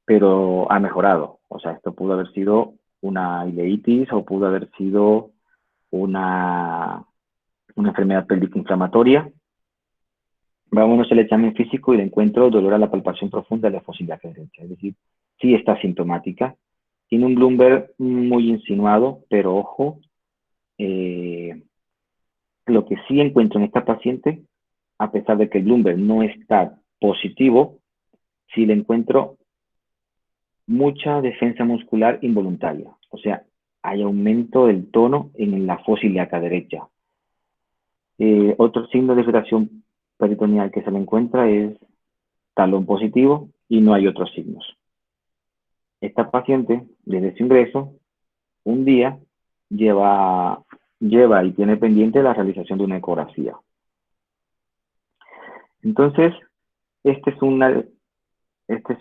pero ha mejorado. O sea, esto pudo haber sido una ileitis o pudo haber sido una enfermedad pélvica inflamatoria. Vámonos al examen físico y le encuentro dolor a la palpación profunda de la fosa ilíaca derecha. Es decir, sí está sintomática. Tiene un Bloomberg muy insinuado, pero ojo, lo que sí encuentro en esta paciente, a pesar de que el Bloomberg no está positivo, sí le encuentro mucha defensa muscular involuntaria. O sea, hay aumento del tono en la fosa ilíaca derecha. Otro signo de dilatación peritoneal que se le encuentra es talón positivo y no hay otros signos. Esta paciente, desde su ingreso, un día lleva y tiene pendiente la realización de una ecografía. Entonces, esta es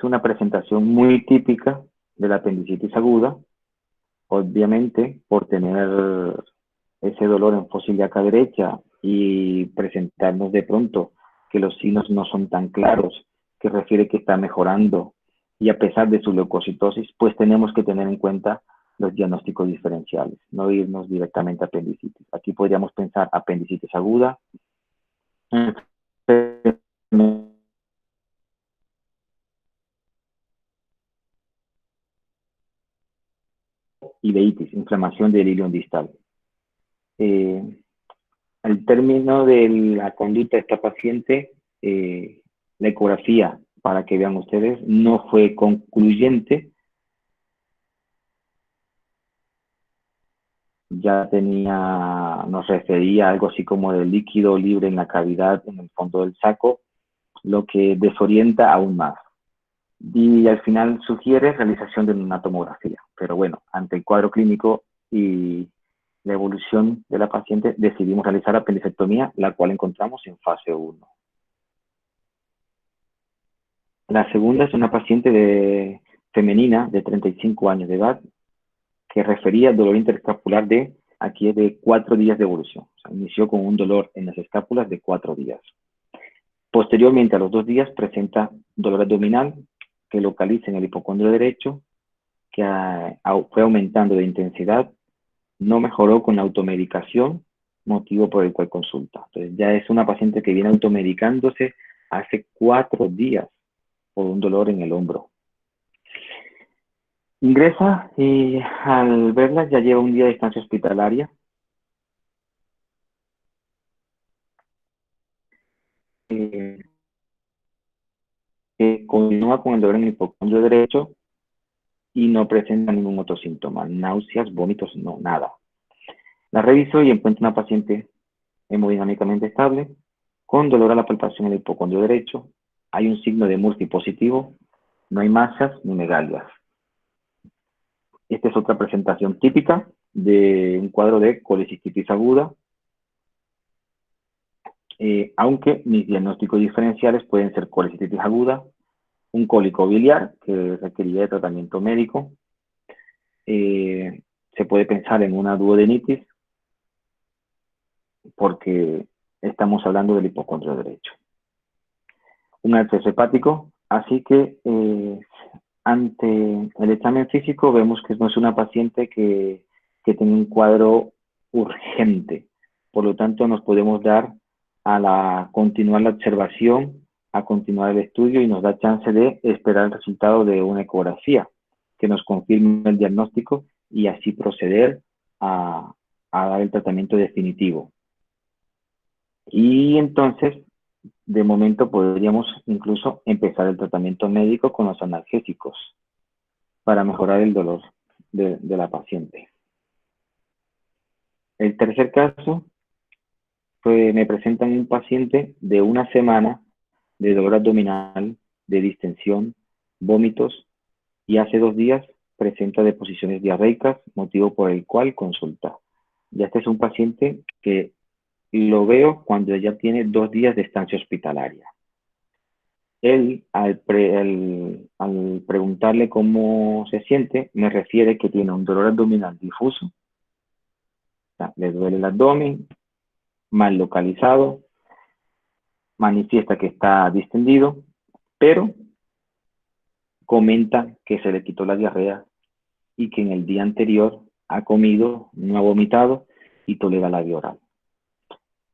una presentación muy típica de la apendicitis aguda, obviamente por tener ese dolor en fosa ilíaca derecha y presentarnos de pronto que los signos no son tan claros, que refiere que está mejorando y a pesar de su leucocitosis, pues tenemos que tener en cuenta los diagnósticos diferenciales, no irnos directamente a apendicitis. Aquí podríamos pensar apendicitis aguda, ileitis, inflamación del ilion distal. Al término de la conducta de esta paciente, la ecografía, para que vean ustedes, no fue concluyente. Ya nos refería a algo así como de líquido libre en la cavidad, en el fondo del saco, lo que desorienta aún más. Y al final sugiere realización de una tomografía. Pero bueno, ante el cuadro clínico y la evolución de la paciente, decidimos realizar apendicectomía, la cual encontramos en fase 1. La segunda es una paciente femenina de 35 años de edad que refería dolor interescapular de 4 días de evolución. O sea, inició con un dolor en las escápulas de 4 días. Posteriormente, a los 2 días, presenta dolor abdominal que localiza en el hipocondrio derecho, que fue aumentando de intensidad, no mejoró con la automedicación, motivo por el cual consulta. Entonces, ya es una paciente que viene automedicándose hace 4 días por un dolor en el hombro. Ingresa y al verla ya lleva un día de estancia hospitalaria. Continúa con el dolor en el hipocondrio derecho y no presenta ningún otro síntoma, náuseas, vómitos, no, nada. La reviso y encuentro una paciente hemodinámicamente estable, con dolor a la palpación en el hipocondrio derecho. Hay un signo de Murphy positivo, no hay masas ni megalias. Esta es otra presentación típica de un cuadro de colecistitis aguda, aunque mis diagnósticos diferenciales pueden ser colecistitis aguda, un cólico biliar que requeriría de tratamiento médico, se puede pensar en una duodenitis porque estamos hablando del hipocondrio derecho. Un absceso hepático, así que ante el examen físico vemos que no es una paciente que tiene un cuadro urgente. Por lo tanto, nos podemos dar a continuar la observación, a continuar el estudio y nos da chance de esperar el resultado de una ecografía que nos confirme el diagnóstico y así proceder a dar el tratamiento definitivo. Y entonces, de momento podríamos incluso empezar el tratamiento médico con los analgésicos para mejorar el dolor de la paciente. El tercer caso, me presentan un paciente de 1 semana de dolor abdominal, de distensión, vómitos, y hace 2 días presenta deposiciones diarreicas, motivo por el cual consulta. Ya este es un paciente que lo veo cuando ya tiene 2 días de estancia hospitalaria. Él, al preguntarle cómo se siente, me refiere que tiene un dolor abdominal difuso, o sea, le duele el abdomen, mal localizado, manifiesta que está distendido, pero comenta que se le quitó la diarrea y que en el día anterior ha comido, no ha vomitado y tolera la vía oral.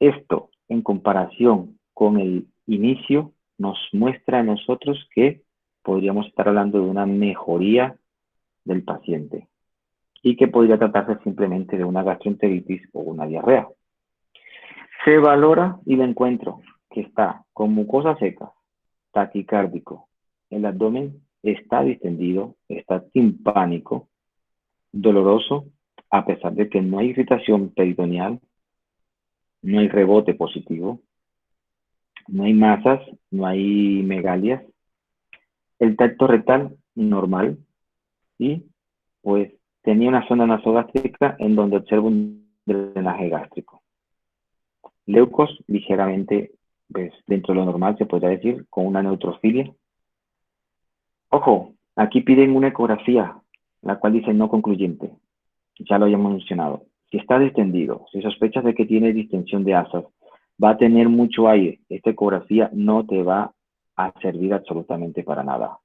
Esto, en comparación con el inicio, nos muestra a nosotros que podríamos estar hablando de una mejoría del paciente y que podría tratarse simplemente de una gastroenteritis o una diarrea. Se valora y le encuentro que está con mucosa seca, taquicárdico, el abdomen está distendido, está timpánico, doloroso, a pesar de que no hay irritación peritoneal, no hay rebote positivo, no hay masas, no hay megalias, el tacto rectal normal y pues tenía una zona nasogástrica en donde observo un drenaje gástrico. Leucos ligeramente, pues, dentro de lo normal se podría decir, con una neutrofilia. Ojo, aquí piden una ecografía, la cual dice no concluyente. Ya lo habíamos mencionado. Si está distendido, si sospechas de que tiene distensión de asas, va a tener mucho aire, esta ecografía no te va a servir absolutamente para nada.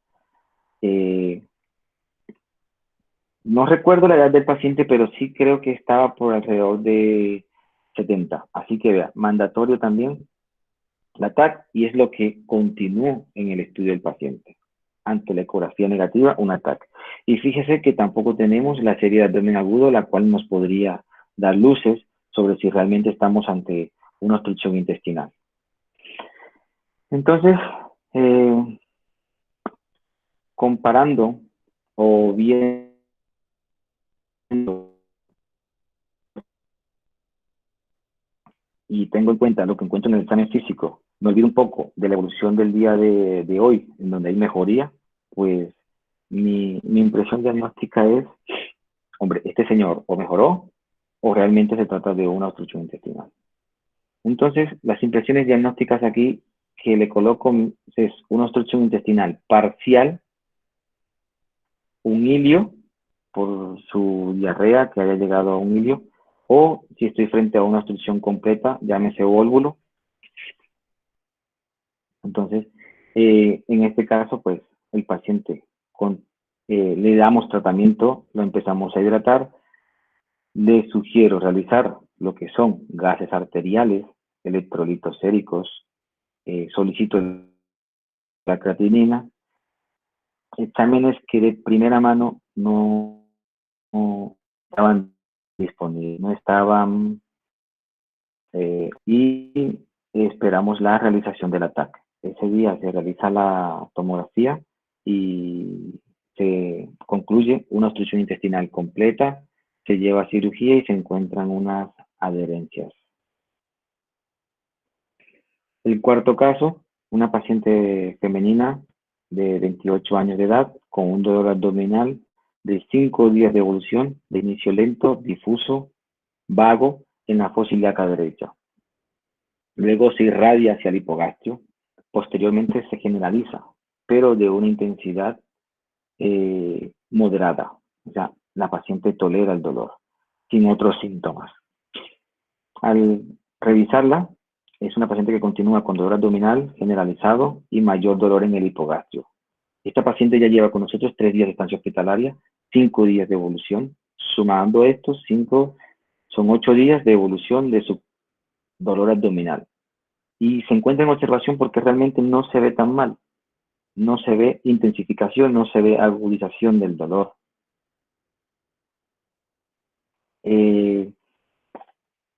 No recuerdo la edad del paciente, pero sí creo que estaba por alrededor de 70. Así que vea, mandatorio también la TAC y es lo que continuó en el estudio del paciente. Ante la ecografía negativa, una TAC. Y fíjese que tampoco tenemos la serie de abdomen agudo, la cual nos podría dar luces sobre si realmente estamos ante una obstrucción intestinal. Entonces, comparando o viendo y tengo en cuenta lo que encuentro en el examen físico, me olvido un poco de la evolución del día de hoy, en donde hay mejoría, pues mi impresión diagnóstica es, hombre, este señor o mejoró o realmente se trata de una obstrucción intestinal. Entonces, las impresiones diagnósticas aquí que le coloco es una obstrucción intestinal parcial, un hilio por su diarrea que haya llegado a un hilio, o si estoy frente a una obstrucción completa, llámese vólvulo. Entonces, en este caso, pues el paciente le damos tratamiento, lo empezamos a hidratar, le sugiero realizar lo que son gases arteriales, electrolitos séricos, solicito la creatinina, exámenes que de primera mano no estaban disponibles, no estaban, y esperamos la realización del ataque. Ese día se realiza la tomografía y se concluye una obstrucción intestinal completa, se lleva a cirugía y se encuentran unas adherencias. El cuarto caso, una paciente femenina de 28 años de edad con un dolor abdominal de 5 días de evolución, de inicio lento, difuso, vago en la fosa ilíaca derecha. Luego se irradia hacia el hipogastrio, posteriormente se generaliza, pero de una intensidad moderada. O sea, la paciente tolera el dolor, sin otros síntomas. Al revisarla, es una paciente que continúa con dolor abdominal generalizado y mayor dolor en el hipogastrio. Esta paciente ya lleva con nosotros 3 días de estancia hospitalaria, 5 días de evolución. Sumando estos 5, son 8 días de evolución de su dolor abdominal. Y se encuentra en observación porque realmente no se ve tan mal. No se ve intensificación, no se ve agudización del dolor.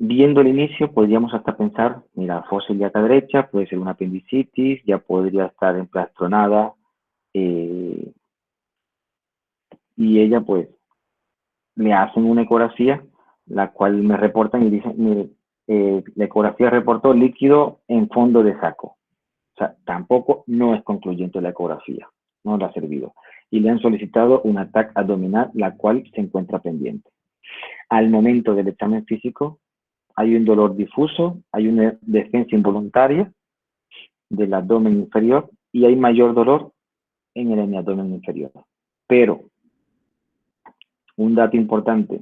Viendo el inicio, podríamos hasta pensar, mira, fosa ilíaca derecha, puede ser una apendicitis, ya podría estar emplastronada, y ella pues me hacen una ecografía, la cual me reportan y dicen, mire, la ecografía reportó líquido en fondo de saco. O sea, tampoco no es concluyente la ecografía, no le ha servido. Y le han solicitado una TAC abdominal, la cual se encuentra pendiente. Al momento del examen físico, hay un dolor difuso, hay una defensa involuntaria del abdomen inferior y hay mayor dolor en el abdomen inferior. Pero, un dato importante,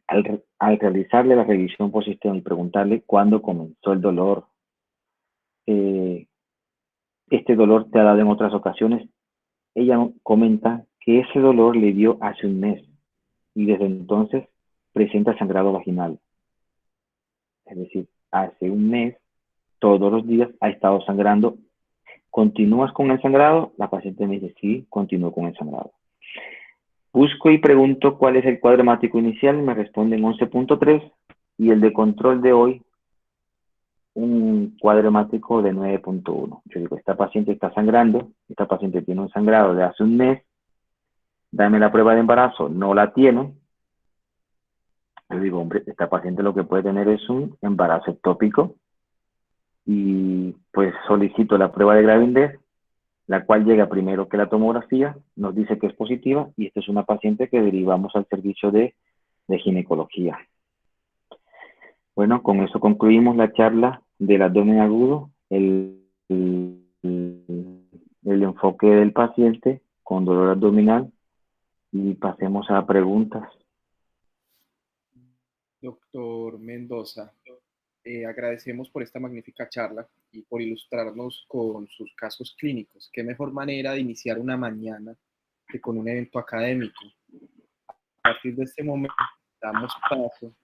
al realizarle la revisión por sistema y preguntarle cuándo comenzó el dolor, este dolor te ha dado en otras ocasiones, ella comenta que ese dolor le dio hace un mes y desde entonces presenta sangrado vaginal. Es decir, hace un mes, todos los días ha estado sangrando. ¿Continúas con el sangrado? La paciente me dice, sí, continúo con el sangrado. Busco y pregunto cuál es el cuadro hemático inicial, me responden 11.3 y el de control de hoy, un cuadro hemático de 9.1. Yo digo, esta paciente está sangrando, esta paciente tiene un sangrado de hace un mes, dame la prueba de embarazo, no la tiene. Yo digo, hombre, esta paciente lo que puede tener es un embarazo ectópico y pues solicito la prueba de gravidez, la cual llega primero que la tomografía, nos dice que es positiva y esta es una paciente que derivamos al servicio de ginecología. Bueno, con eso concluimos la charla del abdomen agudo, el enfoque del paciente con dolor abdominal y pasemos a preguntas. Doctor Mendoza, Agradecemos por esta magnífica charla y por ilustrarnos con sus casos clínicos. Qué mejor manera de iniciar una mañana que con un evento académico. A partir de este momento, damos paso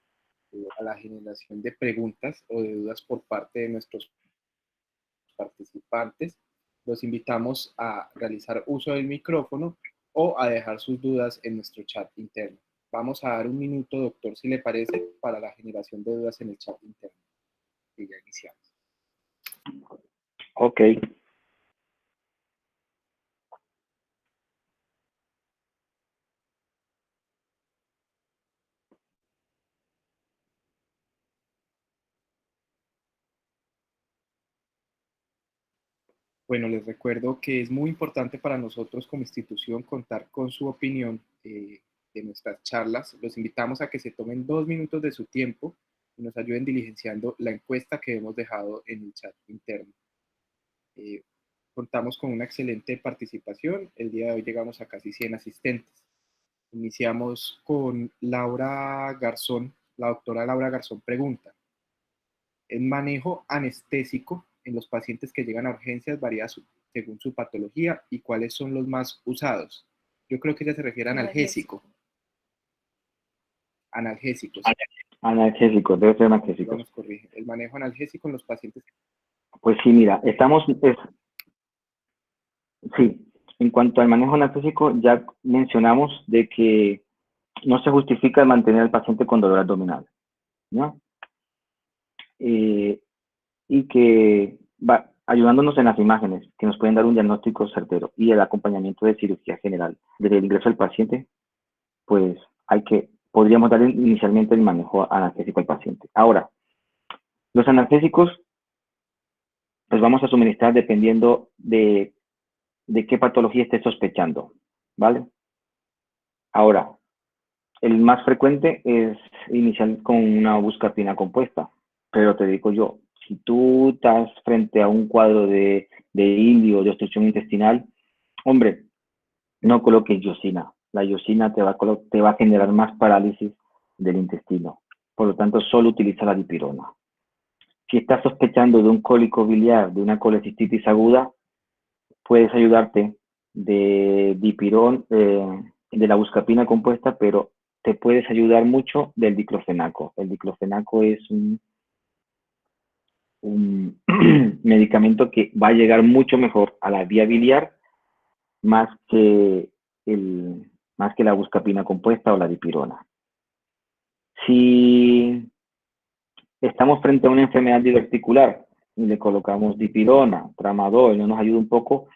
a la generación de preguntas o de dudas por parte de nuestros participantes. Los invitamos a realizar uso del micrófono o a dejar sus dudas en nuestro chat interno. Vamos a dar un minuto, doctor, si le parece, para la generación de dudas en el chat interno. Y ya iniciamos. Ok. Bueno, les recuerdo que es muy importante para nosotros como institución contar con su opinión de nuestras charlas. Los invitamos a que se tomen 2 minutos de su tiempo y nos ayuden diligenciando la encuesta que hemos dejado en el chat interno. Eh, Contamos con una excelente participación. El día de hoy llegamos a casi 100 asistentes. Iniciamos con Laura Garzón. La doctora Laura Garzón pregunta: el manejo anestésico en los pacientes que llegan a urgencias varía según su patología y cuáles son los más usados. Yo creo que ella se refiere a analgésico. Analgésicos. Analgésicos, debe ser Ya analgésicos. nos corrige. El manejo analgésico en los pacientes. Pues sí, mira, sí, en cuanto al manejo analgésico, ya mencionamos de que no se justifica mantener al paciente con dolor abdominal, ¿no? Y que va ayudándonos en las imágenes, que nos pueden dar un diagnóstico certero y el acompañamiento de cirugía general. Desde el ingreso del paciente, pues podríamos dar inicialmente el manejo analgésico al paciente. Ahora, los analgésicos, pues vamos a suministrar dependiendo de qué patología esté sospechando, ¿vale? Ahora, el más frecuente es iniciar con una buscapina compuesta, pero te digo yo, si tú estás frente a un cuadro de ILI, de obstrucción intestinal, hombre, no coloques yosina. La yosina te va a generar más parálisis del intestino. Por lo tanto, solo utiliza la dipirona. Si estás sospechando de un cólico biliar, de una colecistitis aguda, puedes ayudarte de dipirón, de la buscapina compuesta, pero te puedes ayudar mucho del diclofenaco. El diclofenaco es un medicamento que va a llegar mucho mejor a la vía biliar más que, más que la buscapina compuesta o la dipirona. Si estamos frente a una enfermedad diverticular y le colocamos dipirona, tramadol, no nos ayuda un poco,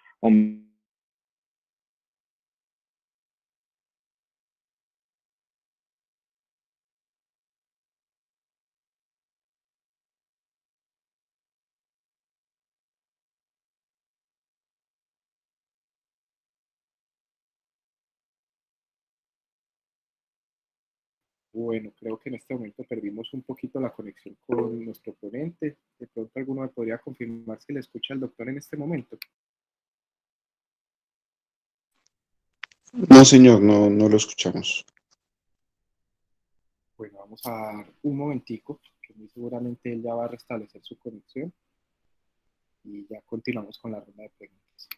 Bueno, creo que en este momento perdimos un poquito la conexión con nuestro ponente. De pronto alguno me podría confirmar si le escucha al doctor en este momento. No, señor, no lo escuchamos. Bueno, vamos a dar un momentico, que muy seguramente él ya va a restablecer su conexión y ya continuamos con la ronda de preguntas.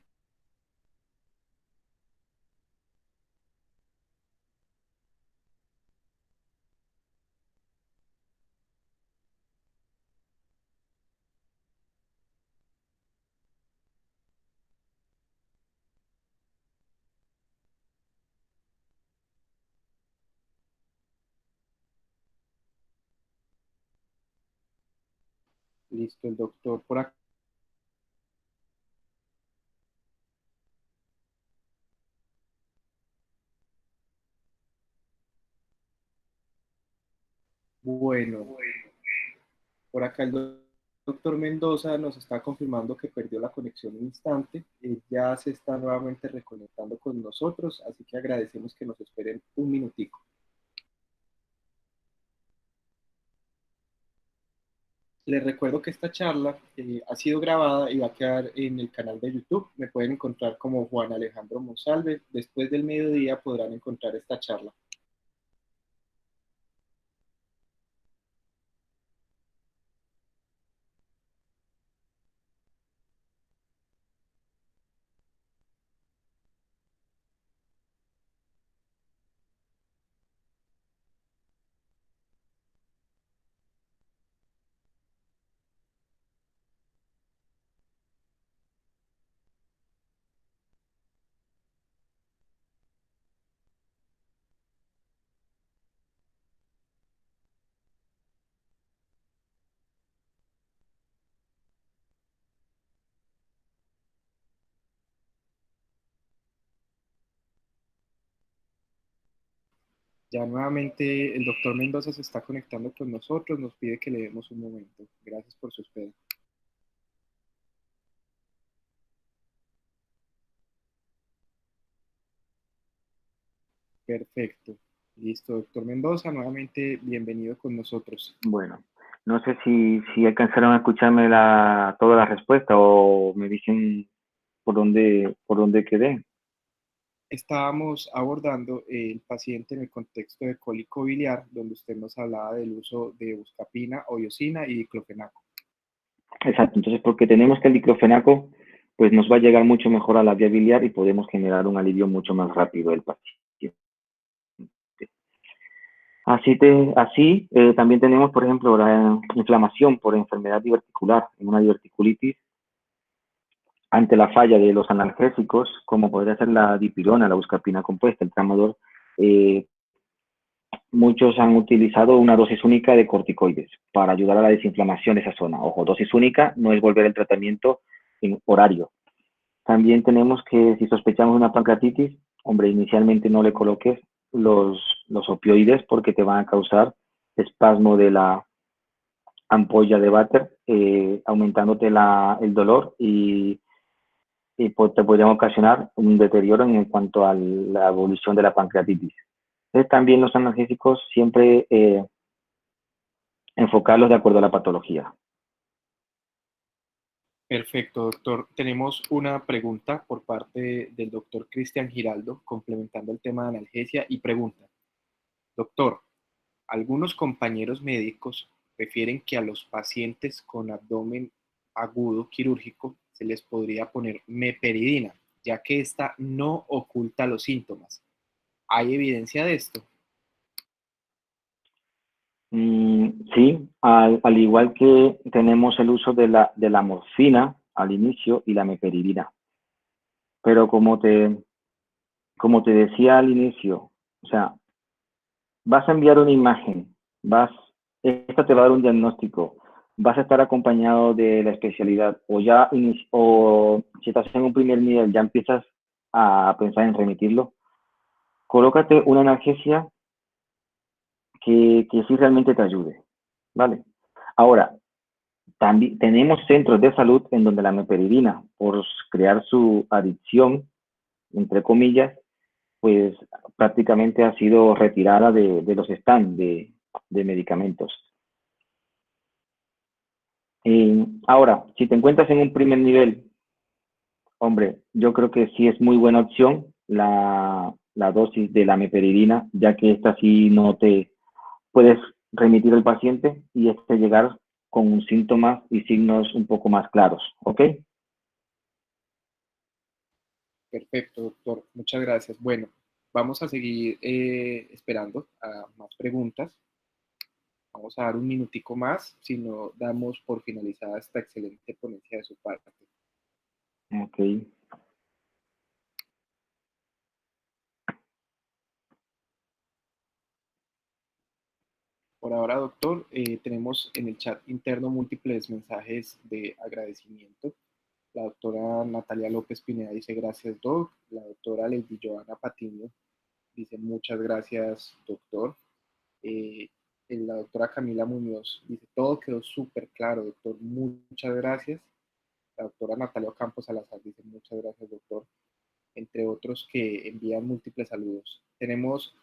Listo, el doctor por acá. Bueno, por acá el doctor Mendoza nos está confirmando que perdió la conexión un instante. Ya se está nuevamente reconectando con nosotros, así que agradecemos que nos esperen un minutico. Les recuerdo que esta charla ha sido grabada y va a quedar en el canal de YouTube. Me pueden encontrar como Juan Alejandro Monsalve. Después del mediodía podrán encontrar esta charla. Ya nuevamente el doctor Mendoza se está conectando con nosotros, nos pide que le demos un momento. Gracias por su espera. Perfecto. Listo, doctor Mendoza, nuevamente bienvenido con nosotros. Bueno, no sé si alcanzaron a escucharme toda la respuesta o me dicen por dónde quedé. Estábamos abordando el paciente en el contexto de cólico biliar, donde usted nos hablaba del uso de buscapina, hoiosina y diclofenaco. Exacto, entonces porque tenemos que el diclofenaco pues nos va a llegar mucho mejor a la vía biliar y podemos generar un alivio mucho más rápido del paciente. También tenemos, por ejemplo, la inflamación por enfermedad diverticular, en una diverticulitis, ante la falla de los analgésicos, como podría ser la dipirona, la buscapina compuesta, el tramador, eh, muchos han utilizado una dosis única de corticoides para ayudar a la desinflamación de esa zona. Ojo, dosis única no es volver el tratamiento en horario. También tenemos que, si sospechamos una pancreatitis, hombre, inicialmente no le coloques los opioides porque te van a causar espasmo de la ampolla de váter, aumentándote el dolor y pues, te podrían ocasionar un deterioro en cuanto a la evolución de la pancreatitis. Entonces, también los analgésicos siempre enfocarlos de acuerdo a la patología. Perfecto, doctor. Tenemos una pregunta por parte del doctor Cristian Giraldo, complementando el tema de analgesia, y pregunta, doctor, algunos compañeros médicos refieren que a los pacientes con abdomen agudo quirúrgico se les podría poner meperidina, ya que esta no oculta los síntomas. ¿Hay evidencia de esto? Sí, al igual que tenemos el uso de la morfina al inicio y la meperidina. Pero como te decía al inicio, o sea, vas a enviar una imagen, esta te va a dar un diagnóstico, vas a estar acompañado de la especialidad o si estás en un primer nivel ya empiezas a pensar en remitirlo, colócate una analgesia que sí realmente te ayude, ¿vale? Ahora, también tenemos centros de salud en donde la meperidina, por crear su adicción, entre comillas, pues prácticamente ha sido retirada de los stands de medicamentos. Ahora, si te encuentras en un primer nivel, hombre, yo creo que sí es muy buena opción la dosis de la meperidina, ya que esta sí no te puedes remitir al paciente y llegar con síntomas y signos un poco más claros, ¿ok? Perfecto, doctor. Muchas gracias. Bueno, vamos a seguir esperando a más preguntas. Vamos a dar un minutico más, si no damos por finalizada esta excelente ponencia de su parte. Ok. Por ahora, doctor, tenemos en el chat interno múltiples mensajes de agradecimiento. La doctora Natalia López Pineda dice gracias, doc. La doctora Lady Joana Patiño dice muchas gracias, doctor. Eh, la doctora Camila Muñoz dice todo quedó súper claro, doctor. Muchas gracias. La doctora Natalia Campos Salazar dice muchas gracias, doctor. Entre otros que envían múltiples saludos. Tenemos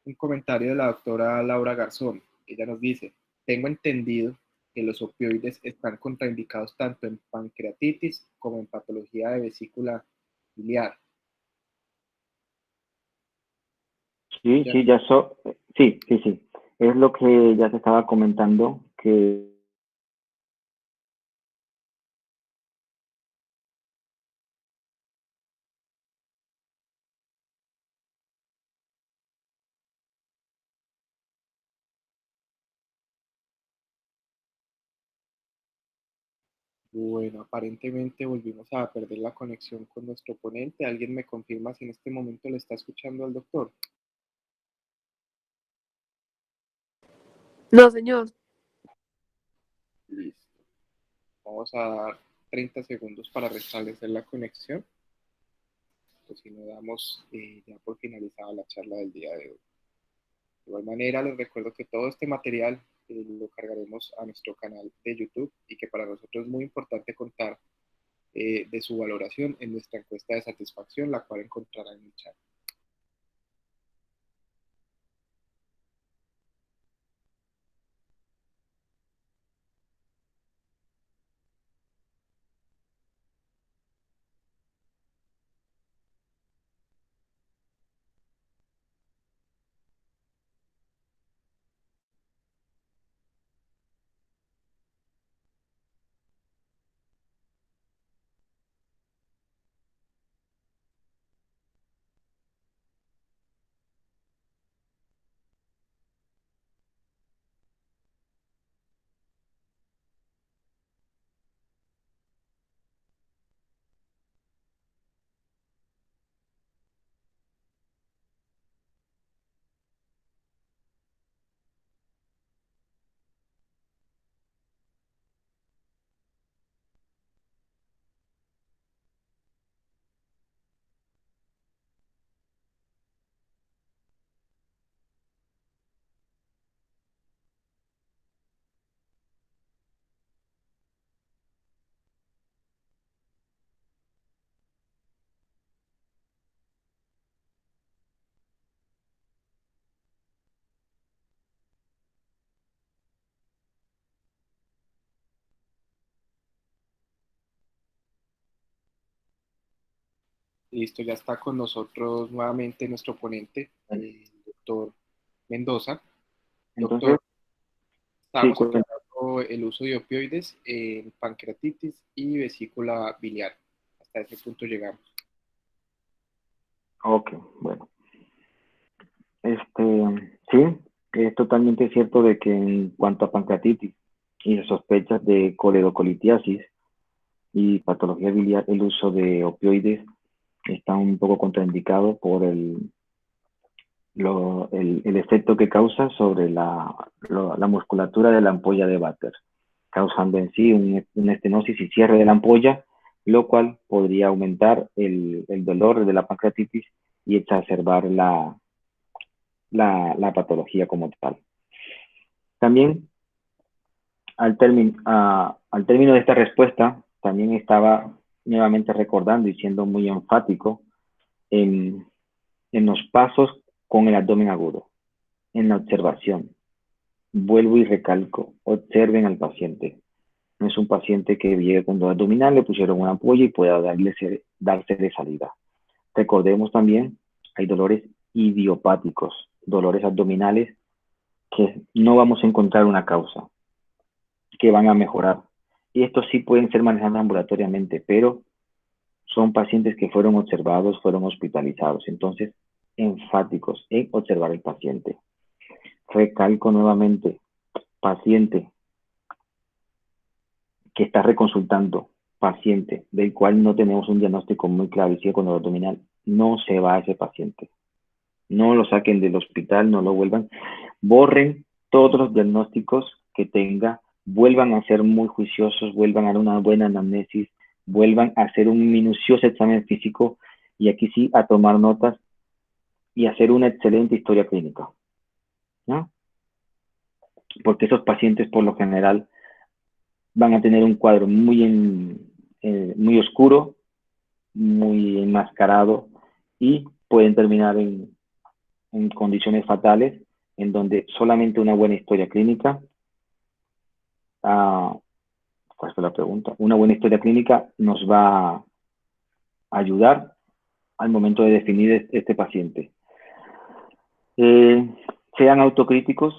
un comentario de la doctora Laura Garzón. Ella nos dice, tengo entendido que los opioides están contraindicados tanto en pancreatitis como en patología de vesícula biliar. Sí, Ella, sí, sí. Es lo que ya te estaba comentando, que bueno, aparentemente volvimos a perder la conexión con nuestro ponente. ¿Alguien me confirma si en este momento le está escuchando al doctor? No, señor. Listo. Vamos a dar 30 segundos para restablecer la conexión. Pues si no damos ya por finalizada la charla del día de hoy. De igual manera, les recuerdo que todo este material lo cargaremos a nuestro canal de YouTube y que para nosotros es muy importante contar de su valoración en nuestra encuesta de satisfacción, la cual encontrarán en el chat. Listo, ya está con nosotros nuevamente nuestro ponente, el doctor Mendoza. Entonces, Doctor, sí, estábamos aclarando el uso de opioides en pancreatitis y vesícula biliar. Hasta ese punto llegamos. ok, bueno. Sí, es totalmente cierto de que en cuanto a pancreatitis y sospechas de coledocolitiasis y patología biliar, el uso de opioides está un poco contraindicado por el efecto que causa sobre la musculatura de la ampolla de Batter, causando en sí una estenosis y cierre de la ampolla, lo cual podría aumentar el dolor de la pancreatitis y exacerbar la patología como tal. También, al término de esta respuesta, también estaba nuevamente recordando y siendo muy enfático en, en los pasos con el abdomen agudo, en la observación. Vuelvo y recalco, observen al paciente. No es un paciente que llegue con dolor abdominal, le pusieron una ampolla y pueda darse de salida. Recordemos también, hay dolores idiopáticos, dolores abdominales que no vamos a encontrar una causa, que van a mejorar. Y estos sí pueden ser manejados ambulatoriamente, pero son pacientes que fueron observados, fueron hospitalizados. Entonces, enfáticos en observar al paciente. Recalco nuevamente, paciente que está reconsultando, paciente del cual no tenemos un diagnóstico muy claro y sigue con dolor abdominal, no se va a ese paciente. No lo saquen del hospital, no lo vuelvan. Borren todos los diagnósticos que tenga, vuelvan a ser muy juiciosos, vuelvan a dar una buena anamnesis, vuelvan a hacer un minucioso examen físico y aquí sí a tomar notas y hacer una excelente historia clínica, ¿no? Porque esos pacientes por lo general van a tener un cuadro muy oscuro, muy enmascarado y pueden terminar en condiciones fatales en donde solamente una buena historia clínica, ¿cuál fue la pregunta? Una buena historia clínica nos va a ayudar al momento de definir este paciente. Sean autocríticos,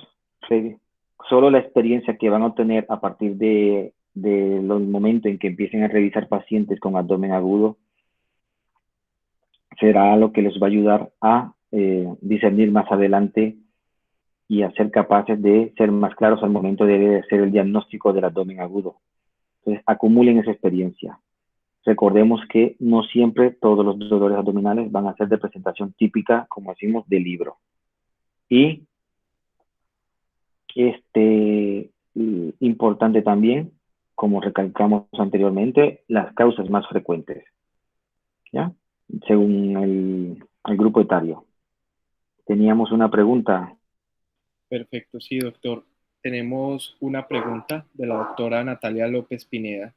solo la experiencia que van a obtener a partir de los momentos en que empiecen a revisar pacientes con abdomen agudo será lo que les va a ayudar a discernir más adelante y a ser capaces de ser más claros al momento de hacer el diagnóstico del abdomen agudo. Entonces, acumulen esa experiencia. Recordemos que no siempre todos los dolores abdominales van a ser de presentación típica, como decimos, de libro. Y importante también, como recalcamos anteriormente, las causas más frecuentes, ¿ya? Según el grupo etario. Teníamos una pregunta. Perfecto, sí, doctor. Tenemos una pregunta de la doctora Natalia López Pineda.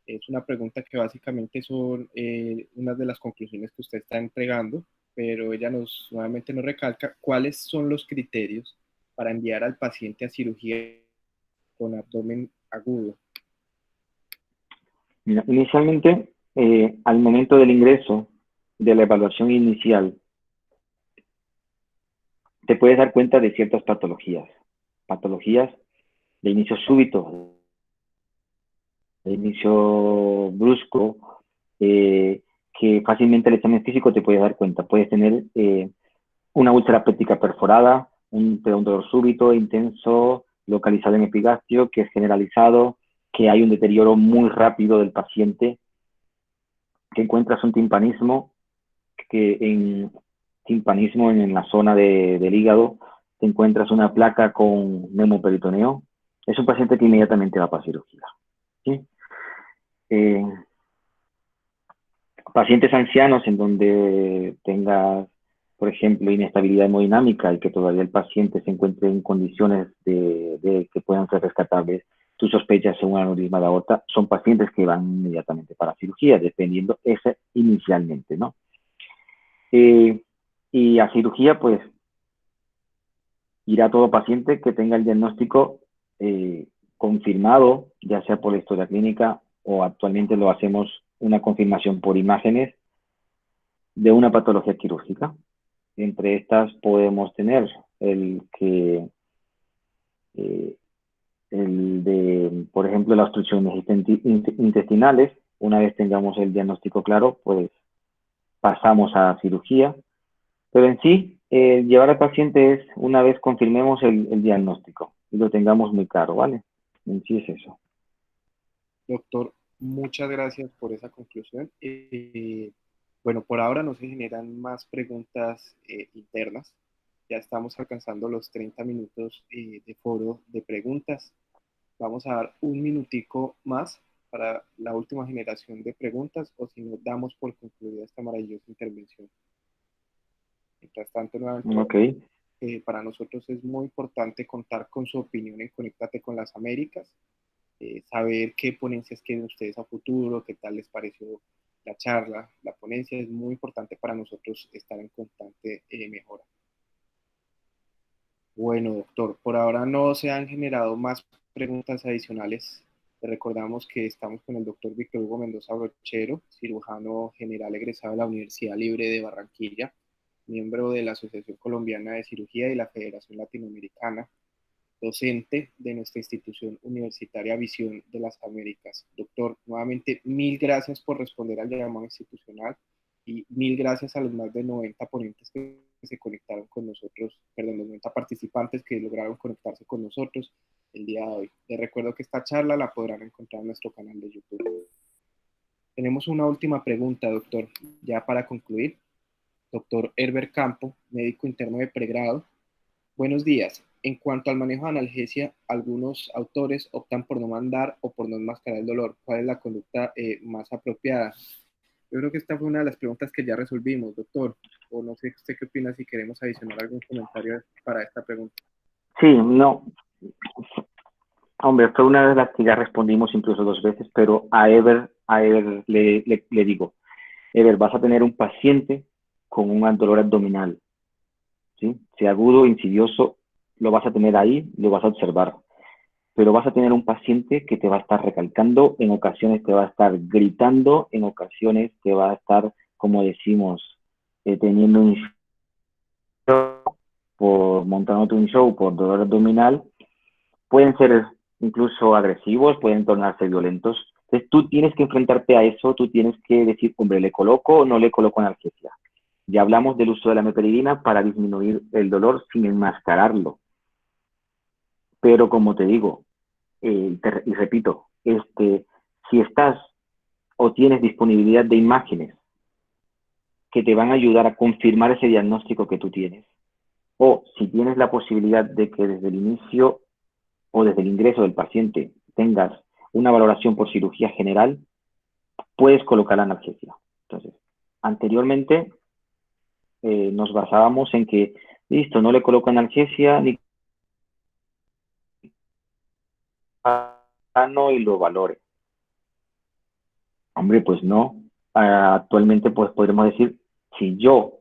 Es una pregunta que básicamente son unas de las conclusiones que usted está entregando, pero ella nuevamente nos recalca cuáles son los criterios para enviar al paciente a cirugía con abdomen agudo. Mira, inicialmente, al momento del ingreso de la evaluación inicial, te puedes dar cuenta de ciertas patologías de inicio súbito, de inicio brusco, que fácilmente el examen físico te puede dar cuenta. Puedes tener una úlcera péptica perforada, un dolor súbito, intenso, localizado en epigastrio, que es generalizado, que hay un deterioro muy rápido del paciente, que encuentras un timpanismo, que en la zona del hígado, te encuentras una placa con neumoperitoneo. Es un paciente que inmediatamente va para cirugía. ¿Sí? Pacientes ancianos en donde tengas, por ejemplo, inestabilidad hemodinámica y que todavía el paciente se encuentre en condiciones de que puedan ser rescatables, tú sospechas en un aneurisma de aorta, son pacientes que van inmediatamente para cirugía, dependiendo ese inicialmente, ¿no? Y a cirugía, pues, irá todo paciente que tenga el diagnóstico confirmado, ya sea por la historia clínica o actualmente lo hacemos una confirmación por imágenes de una patología quirúrgica. Entre estas podemos tener el de, por ejemplo, la obstrucción intestinales. Una vez tengamos el diagnóstico claro, pues pasamos a cirugía. Pero en sí, llevar al paciente es una vez confirmemos el diagnóstico y lo tengamos muy claro, ¿vale? En sí es eso. Doctor, muchas gracias por esa conclusión. Bueno, por ahora no se generan más preguntas internas. Ya estamos alcanzando los 30 minutos de foro de preguntas. Vamos a dar un minutico más para la última generación de preguntas o si no, damos por concluida esta maravillosa intervención. Mientras tanto, nuevamente, Ok. para nosotros es muy importante contar con su opinión en Conéctate con las Américas, saber qué ponencias quieren ustedes a futuro, qué tal les pareció la charla, la ponencia. Es muy importante para nosotros estar en constante mejora. Bueno, doctor, por ahora no se han generado más preguntas adicionales. Le recordamos que estamos con el doctor Víctor Hugo Mendoza Brochero, cirujano general egresado de la Universidad Libre de Barranquilla, miembro de la Asociación Colombiana de Cirugía y la Federación Latinoamericana, docente de nuestra institución universitaria Visión de las Américas. Doctor, nuevamente mil gracias por responder al llamado institucional y mil gracias a los más de 90 ponentes que se conectaron con nosotros, perdón, los 90 participantes que lograron conectarse con nosotros el día de hoy. Les recuerdo que esta charla la podrán encontrar en nuestro canal de YouTube. Tenemos una última pregunta, doctor, ya para concluir. Doctor Herbert Campo, médico interno de pregrado. Buenos días. En cuanto al manejo de analgesia, algunos autores optan por no mandar o por no enmascarar el dolor. ¿Cuál es la conducta más apropiada? Yo creo que esta fue una de las preguntas que ya resolvimos, doctor. O no sé usted qué opina, si queremos adicionar algún comentario para esta pregunta. Sí, no. Hombre, fue una de las que ya respondimos incluso 2 veces, pero a Ever le digo, Ever, vas a tener un paciente con un dolor abdominal, ¿sí? Si agudo, insidioso, lo vas a tener ahí, lo vas a observar. Pero vas a tener un paciente que te va a estar recalcando, en ocasiones te va a estar gritando, en ocasiones te va a estar, como decimos, teniendo un show, montándote un show por dolor abdominal. Pueden ser incluso agresivos, pueden tornarse violentos. Entonces tú tienes que enfrentarte a eso, tú tienes que decir, hombre, ¿le coloco o no le coloco analgesia? Ya hablamos del uso de la meperidina para disminuir el dolor sin enmascararlo. Pero como te digo, y repito, si estás o tienes disponibilidad de imágenes que te van a ayudar a confirmar ese diagnóstico que tú tienes, o si tienes la posibilidad de que desde el inicio o desde el ingreso del paciente tengas una valoración por cirugía general, puedes colocar la analgesia. Entonces, anteriormente nos basábamos en que, listo, no le coloco analgesia ni sano y lo valore. Hombre, pues no. Actualmente, pues podremos decir, si yo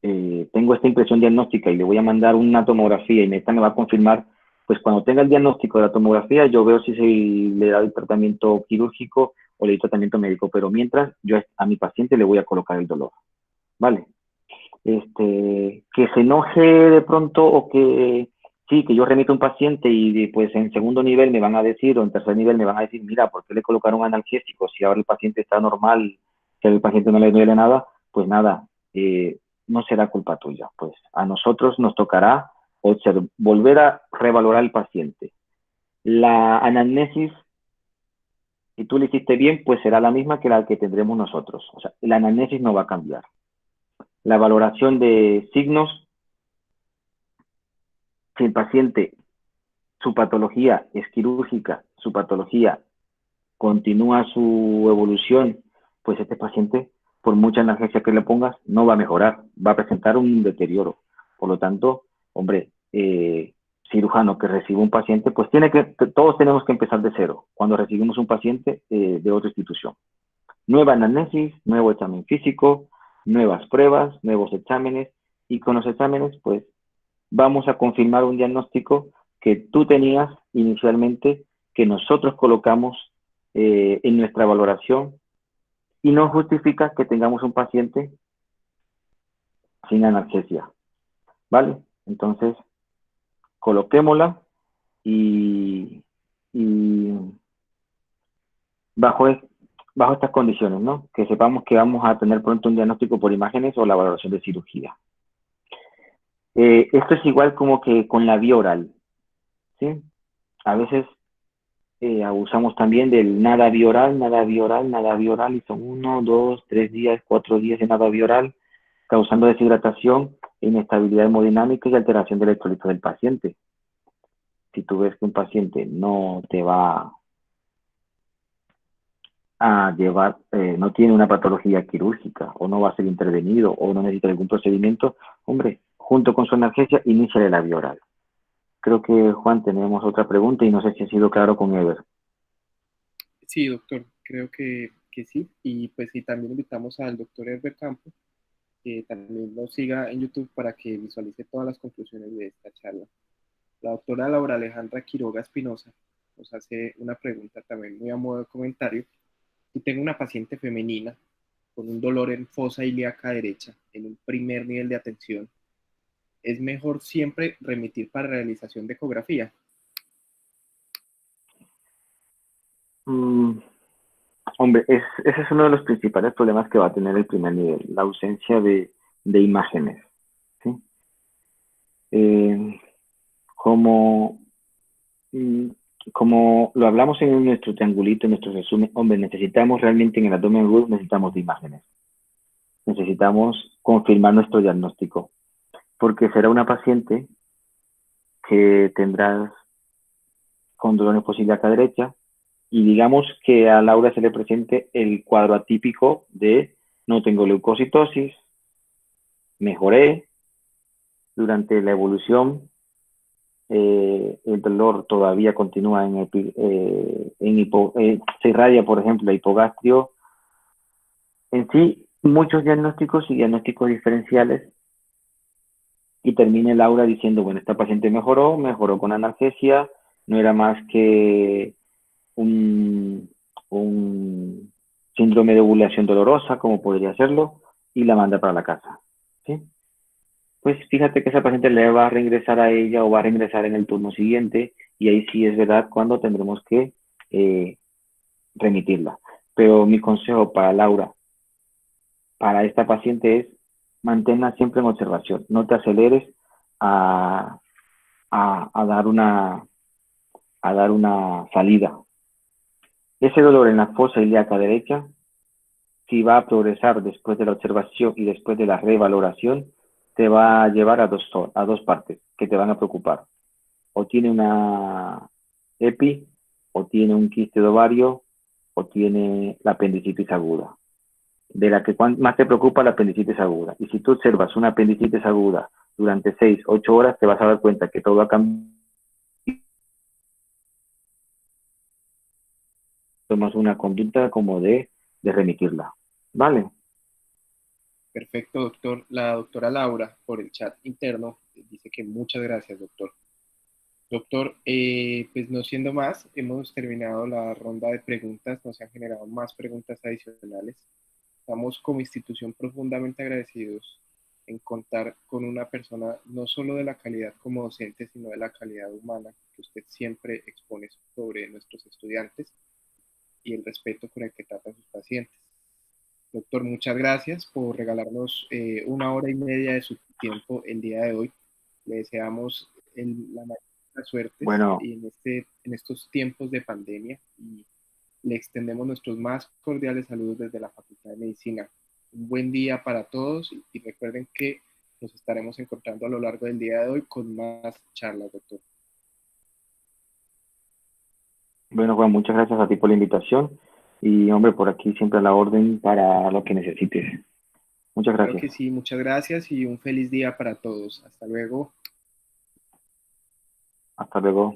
tengo esta impresión diagnóstica y le voy a mandar una tomografía y esta me va a confirmar, pues cuando tenga el diagnóstico de la tomografía, yo veo si se le da el tratamiento quirúrgico o le doy tratamiento médico, pero mientras yo a mi paciente le voy a colocar el dolor, ¿vale? Que se enoje de pronto o que sí, que yo remito a un paciente y pues en segundo nivel me van a decir o en tercer nivel me van a decir, mira, ¿por qué le colocaron analgésico si ahora el paciente está normal, si al paciente no le duele nada? Pues nada, no será culpa tuya. Pues a nosotros nos tocará volver a revalorar al paciente. La anamnesis, si tú le hiciste bien, pues será la misma que la que tendremos nosotros. O sea, la anamnesis no va a cambiar. La valoración de signos, si el paciente, su patología es quirúrgica, su patología continúa su evolución, pues este paciente, por mucha analgesia que le pongas, no va a mejorar, va a presentar un deterioro. Por lo tanto, hombre, cirujano que recibe un paciente, pues todos tenemos que empezar de cero cuando recibimos un paciente de otra institución. Nueva anamnesis, nuevo examen físico, nuevas pruebas, nuevos exámenes, y con los exámenes, pues, vamos a confirmar un diagnóstico que tú tenías inicialmente, que nosotros colocamos en nuestra valoración, y no justifica que tengamos un paciente sin analgesia, ¿vale? Entonces, coloquémosla y bajo estas condiciones, ¿no? Que sepamos que vamos a tener pronto un diagnóstico por imágenes o la valoración de cirugía. Esto es igual como que con la vía oral, ¿sí? A veces abusamos también del nada bioral, nada bioral, nada bioral, y son 1, 2, 3 días, 4 días de nada bioral, causando deshidratación, inestabilidad hemodinámica y alteración del electrolito del paciente. Si tú ves que un paciente no te va a llevar, no tiene una patología quirúrgica, o no va a ser intervenido, o no necesita algún procedimiento, hombre, junto con su analgesia, iníciale la vía oral. Creo que, Juan, tenemos otra pregunta y no sé si ha sido claro con Ever. Sí, doctor, creo que sí. Y pues sí, también invitamos al doctor Herbert Campo, que también nos siga en YouTube para que visualice todas las conclusiones de esta charla. La doctora Laura Alejandra Quiroga Espinosa nos hace una pregunta también muy a modo de comentario. Si tengo una paciente femenina con un dolor en fosa ilíaca derecha en un primer nivel de atención, ¿es mejor siempre remitir para realización de ecografía? Hombre, ese es uno de los principales problemas que va a tener el primer nivel, la ausencia de imágenes, ¿sí? Como, como lo hablamos en nuestro triangulito, en nuestro resumen, hombre, necesitamos realmente en el abdomen root, necesitamos de imágenes. Necesitamos confirmar nuestro diagnóstico, porque será una paciente que tendrás con dolor en fosa ilíaca derecha, y digamos que a Laura se le presente el cuadro atípico de no tengo leucocitosis, mejoré durante la evolución, el dolor todavía continúa se irradia, por ejemplo, el hipogastrio. En sí, muchos diagnósticos y diagnósticos diferenciales, y termina Laura diciendo, bueno, esta paciente mejoró con analgesia, no era más que un síndrome de ovulación dolorosa, como podría serlo, y la manda para la casa, ¿sí? Pues fíjate que esa paciente le va a reingresar a ella o va a reingresar en el turno siguiente, y ahí sí es verdad cuando tendremos que remitirla. Pero mi consejo para Laura, para esta paciente, es manténla siempre en observación, no te aceleres a dar una salida. Ese dolor en la fosa ilíaca derecha, si va a progresar después de la observación y después de la revaloración, te va a llevar a dos partes que te van a preocupar. O tiene una EPI, o tiene un quiste de ovario, o tiene la apendicitis aguda. De la que más te preocupa la apendicitis aguda. Y si tú observas una apendicitis aguda durante 6, 8 horas, te vas a dar cuenta que todo ha cambiado tomas una conducta como de remitirla. ¿Vale? Perfecto, doctor. La doctora Laura, por el chat interno, dice que muchas gracias, doctor. Doctor, pues no siendo más, hemos terminado la ronda de preguntas, nos han generado más preguntas adicionales. Estamos como institución profundamente agradecidos en contar con una persona no solo de la calidad como docente, sino de la calidad humana que usted siempre expone sobre nuestros estudiantes y el respeto con el que trata a sus pacientes. Doctor, muchas gracias por regalarnos 1 hora y media de su tiempo el día de hoy. Le deseamos la mayor de las suertes Bueno, en estos tiempos de pandemia y le extendemos nuestros más cordiales saludos desde la Facultad de Medicina. Un buen día para todos y recuerden que nos estaremos encontrando a lo largo del día de hoy con más charlas, doctor. bueno, Juan, muchas gracias a ti por la invitación. Y, hombre, por aquí siempre a la orden para lo que necesites. Muchas Claro gracias. que sí, muchas gracias y un feliz día para todos. Hasta luego. Hasta luego.